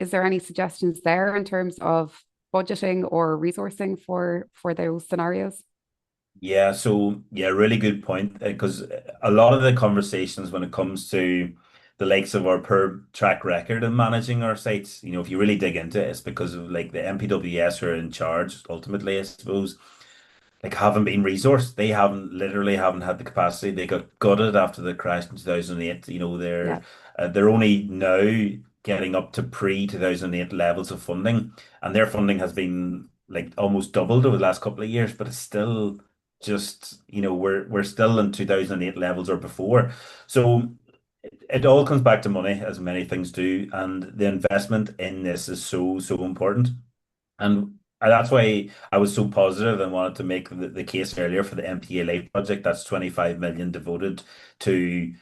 Is there any suggestions there in terms of budgeting or resourcing for those scenarios? Yeah, so yeah, really good point. Because a lot of the conversations when it comes to the likes of our per track record in managing our sites, if you really dig into it, it's because of like the MPWS who are in charge ultimately, I suppose, like haven't been resourced. They haven't had the capacity. They got gutted after the crash in 2008. Yeah, They're only now getting up to pre-2008 levels of funding, and their funding has been like almost doubled over the last couple of years, but it's still just, we're still in 2008 levels or before. So it all comes back to money, as many things do, and the investment in this is so important. And that's why I was so positive and wanted to make the case earlier for the MPA Life project. That's 25 million devoted to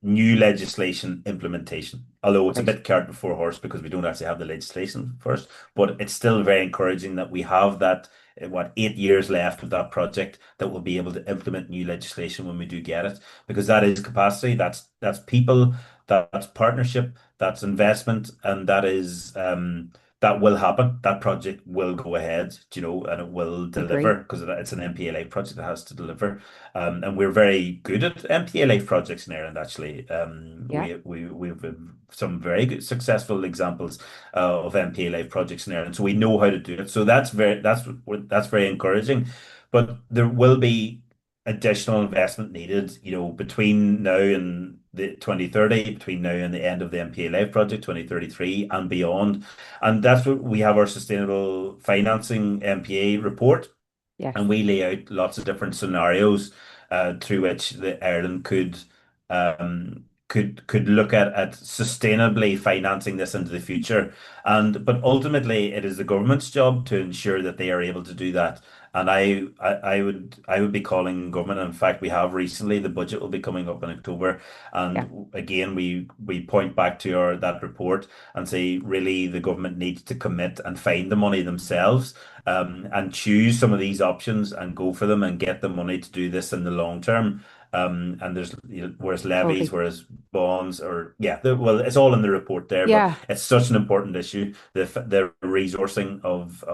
new legislation implementation. Although it's a right. bit cart before horse because we don't actually have the legislation first, but it's still very encouraging that we have that, 8 years left of that project that will be able to implement new legislation when we do get it, because that is capacity, that's people, that's partnership, that's investment, and that will happen. That project will go ahead, and it will deliver Agree. because it's an MPA Life project that has to deliver. And we're very good at MPA Life projects in Ireland, actually. Yeah, We've some very good, successful examples of MPA Life projects in Ireland, so we know how to do it. So that's very encouraging. But there will be additional investment needed, between now and the 2030, between now and the end of the MPA Life project, 2033 and beyond. And that's what we have our sustainable financing MPA report, yes, and we lay out lots of different scenarios through which the Ireland could look at sustainably financing this into the future. But ultimately it is the government's job to ensure that they are able to do that. And I would be calling government. In fact, we have recently, the budget will be coming up in October. yeah, And again, we point back to that report and say really the government needs to commit and find the money themselves, and choose some of these options and go for them and get the money to do this in the long term. And there's, whereas levies, totally. whereas bonds, or yeah, well, it's all in the report there, but Yeah, it's such an important issue. The resourcing of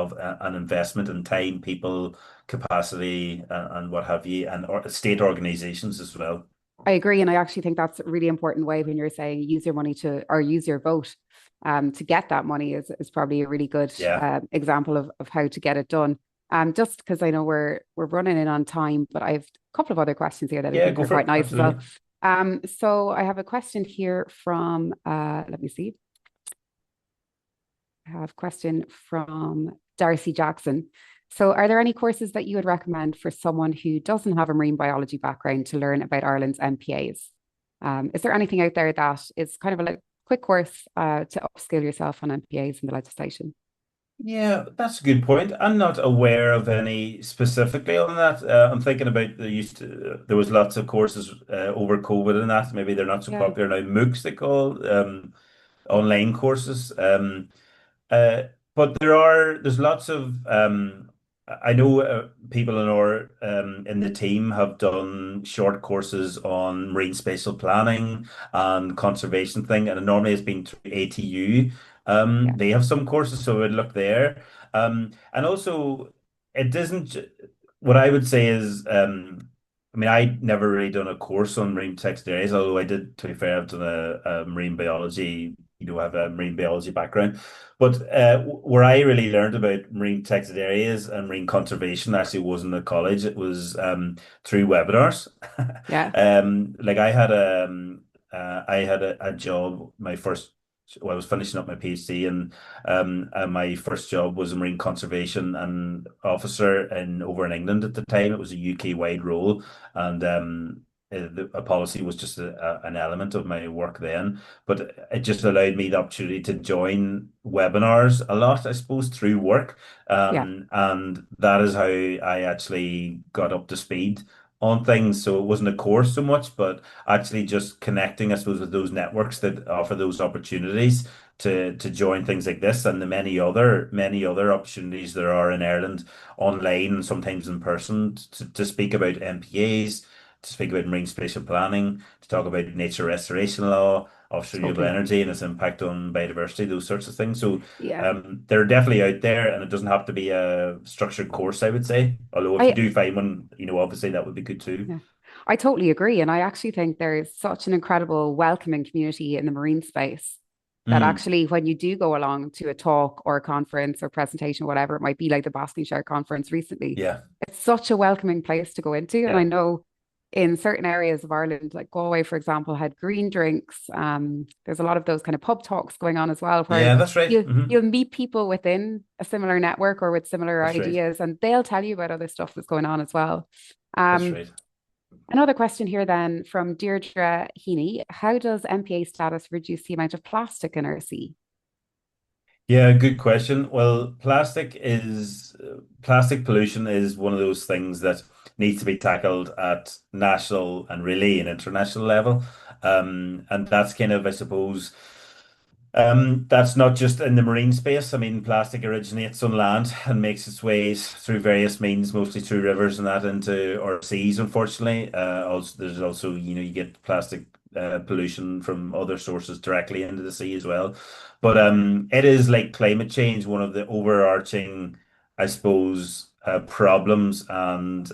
an investment in time, people, capacity, and what have you, and state organizations as well. I agree. And I actually think that's a really important way when you're saying use your money to, or use your vote to get that money is probably a really good Yeah. example of how to get it done. Just because I know we're running in on time, but I have a couple of other questions here that I Yeah, think go are for quite it. nice as well. Absolutely. So I have a question here from, let me see. I have a question from Darcy Jackson. So, are there any courses that you would recommend for someone who doesn't have a marine biology background to learn about Ireland's MPAs? Is there anything out there that is kind of a quick course to upskill yourself on MPAs and the legislation? Yeah, that's a good point. I'm not aware of any specifically on that. I'm thinking about there was lots of courses over COVID and that. Maybe they're not so Yeah, popular now. MOOCs they call, online courses. Uh, but there's lots of I know people in the team have done short courses on marine spatial planning and conservation thing, and normally it's been through ATU. yeah, They have some courses, so I would look there. And also it doesn't. What I would say is, I mean, I never really done a course on marine protected areas, although I did, to be fair, I've done a marine biology, have a marine biology background. But where I really learned about marine protected areas and marine conservation actually wasn't at college. It was through webinars. Yeah. Like I had a job, my first, well, I was finishing up my PhD, and my first job was a marine conservation and officer over in England at the time. It was a UK wide role, and a policy was just an element of my work then. But it just allowed me the opportunity to join webinars a lot, I suppose, through work, Yeah. and that is how I actually got up to speed on things. So it wasn't a course so much, but actually just connecting, I suppose, with those networks that offer those opportunities to join things like this and the many other opportunities there are in Ireland, online and sometimes in person, to speak about MPAs, to speak about marine spatial planning, to talk about nature restoration law, offshore renewable Totally. energy and its impact on biodiversity, those sorts of things. So Yeah. they're definitely out there, and it doesn't have to be a structured course, I would say. Although if you I do find one, obviously that would be good too. Yeah. I totally agree. And I actually think there is such an incredible welcoming community in the marine space that Mm, actually, when you do go along to a talk or a conference or presentation, whatever it might be, like the Boston Share conference recently, yeah, it's such a welcoming place to go into. And I yeah, know in certain areas of Ireland, like Galway, for example, had green drinks. There's a lot of those kind of pub talks going on as well, where yeah. That's right. you'll meet people within a similar network or with similar That's right. ideas, and they'll tell you about other stuff that's going on as well. That's Um, right. Another question here then from Deirdre Heaney. How does MPA status reduce the amount of plastic in our sea? Yeah, good question. Well, plastic pollution is one of those things that needs to be tackled at national and really an international level. And that's kind of, I suppose, that's not just in the marine space. I mean, plastic originates on land and makes its ways through various means, mostly through rivers and that into our seas, unfortunately. Also, there's also, you get plastic pollution from other sources directly into the sea as well. But it is like climate change, one of the overarching, I suppose, problems and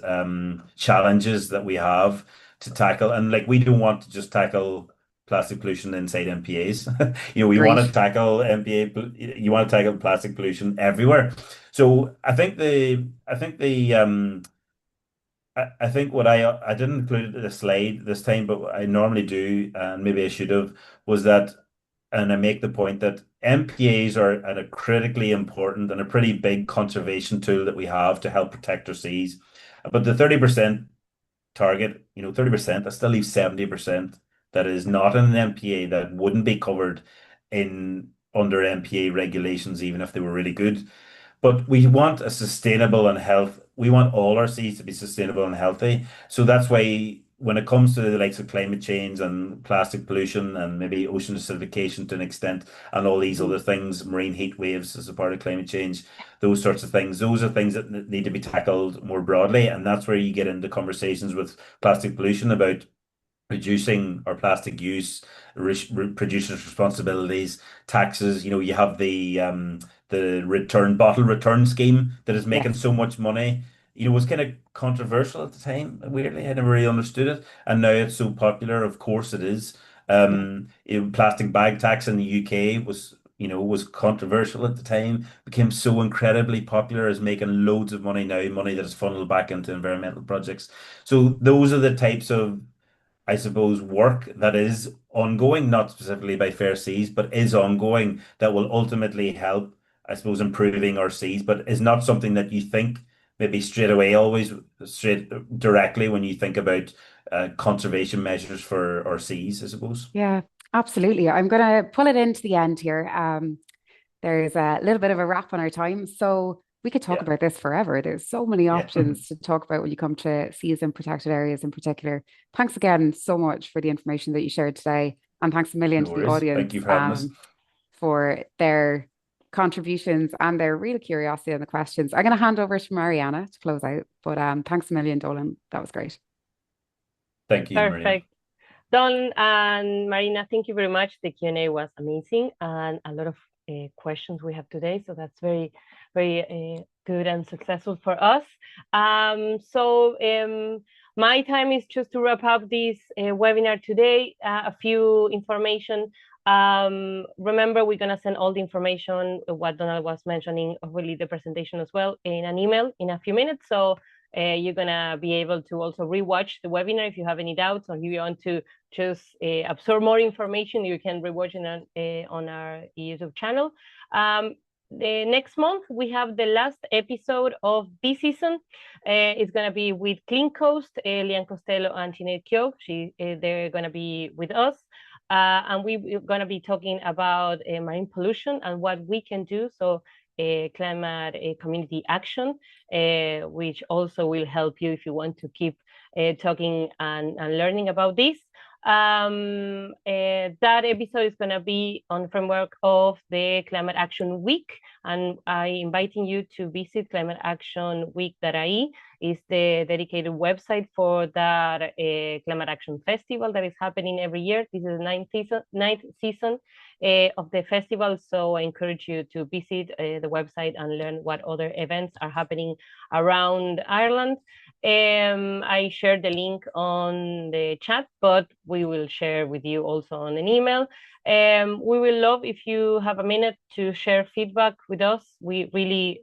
challenges that we have to tackle. And like, we don't want to just tackle plastic pollution inside MPAs. We want to Great. tackle you want to tackle plastic pollution everywhere. So I think what I didn't include the slide this time, but what I normally do, and maybe I should have, was that, and I make the point that MPAs are a critically important and a pretty big conservation tool that we have to help protect our seas. But the 30% target, 30%, that still leaves 70% that is not in an MPA that wouldn't be covered in under MPA regulations, even if they were really good. But we want a sustainable and health. We want all our seas to be sustainable and healthy. So that's why when it comes to the likes of climate change and plastic pollution and maybe ocean acidification to an extent and all these Mhm. other things, marine heat waves as a part of climate change, those sorts of things, those are things that need to be tackled more broadly. And that's where you get into conversations with plastic pollution about reducing our plastic use, producers' responsibilities, taxes. You have the bottle return scheme that is making Yes. so much money. It was kind of controversial at the time. Weirdly, I never really understood it, and now it's so popular. Of course, it is. Yeah. Plastic bag tax in the UK was controversial at the time. Became so incredibly popular, is making loads of money now, money that is funneled back into environmental projects. So those are the types of, I suppose, work that is ongoing, not specifically by Fair Seas, but is ongoing that will ultimately help, I suppose, improving our seas, but is not something that you think maybe straight away, always straight directly when you think about conservation measures for our seas, I suppose. Yeah, absolutely. I'm going to pull it into the end here. There's a little bit of a wrap on our time. So we could talk Yeah, about this forever. There's so many yeah. options to talk about when you come to seas and protected areas in particular. Thanks again so much for the information that you shared today. And thanks a million No to the worries. Thank audience you for having us. for their contributions and their real curiosity and the questions. I'm going to hand over to Mariana to close out. But thanks a million, Dolan. That was great. Thank you, Marina. Perfect. Don and Marina, thank you very much. The Q&A was amazing and a lot of questions we have today. So that's very, very good and successful for us. My time is just to wrap up this webinar today. A few information. Remember, we're going to send all the information, what Donald was mentioning, really the presentation as well, in an email in a few minutes. So you're going to be able to also rewatch the webinar if you have any doubts, or if you want to just absorb more information, you can rewatch it on our YouTube channel. The next month, we have the last episode of this season. It's going to be with Clean Coast, Lian Costello and Tinette Kyo. They're going to be with us. And we're going to be talking about marine pollution and what we can do. So climate community action, which also will help you if you want to keep talking and learning about this. That episode is going to be on the framework of the Climate Action Week, and I'm inviting you to visit climateactionweek.ie. Is the dedicated website for that Climate Action Festival that is happening every year. This is the ninth season of the festival, so I encourage you to visit the website and learn what other events are happening around Ireland. I shared the link on the chat, but we will share with you also on an email. We will love if you have a minute to share feedback with us. We really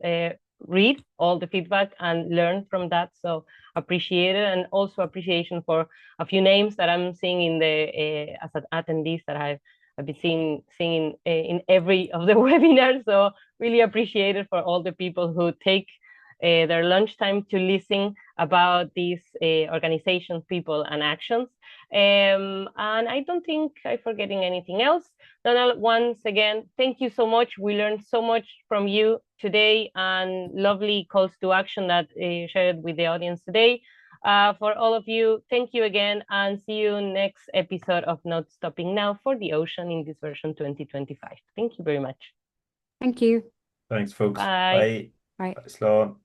read all the feedback and learn from that, so appreciate it. And also appreciation for a few names that I'm seeing in the as attendees that I've been seeing in every of the webinars. So really appreciate it for all the people who take their lunchtime to listen about these organizations, people, and actions. And I don't think I'm forgetting anything else. Donald, once again, thank you so much. We learned so much from you today, and lovely calls to action that shared with the audience today. For all of you, thank you again, and see you next episode of Not Stopping Now for the Ocean in this version 2025. Thank you very much. Thank you. Thanks, folks. Bye. Bye. Bye. Bye, Sloan.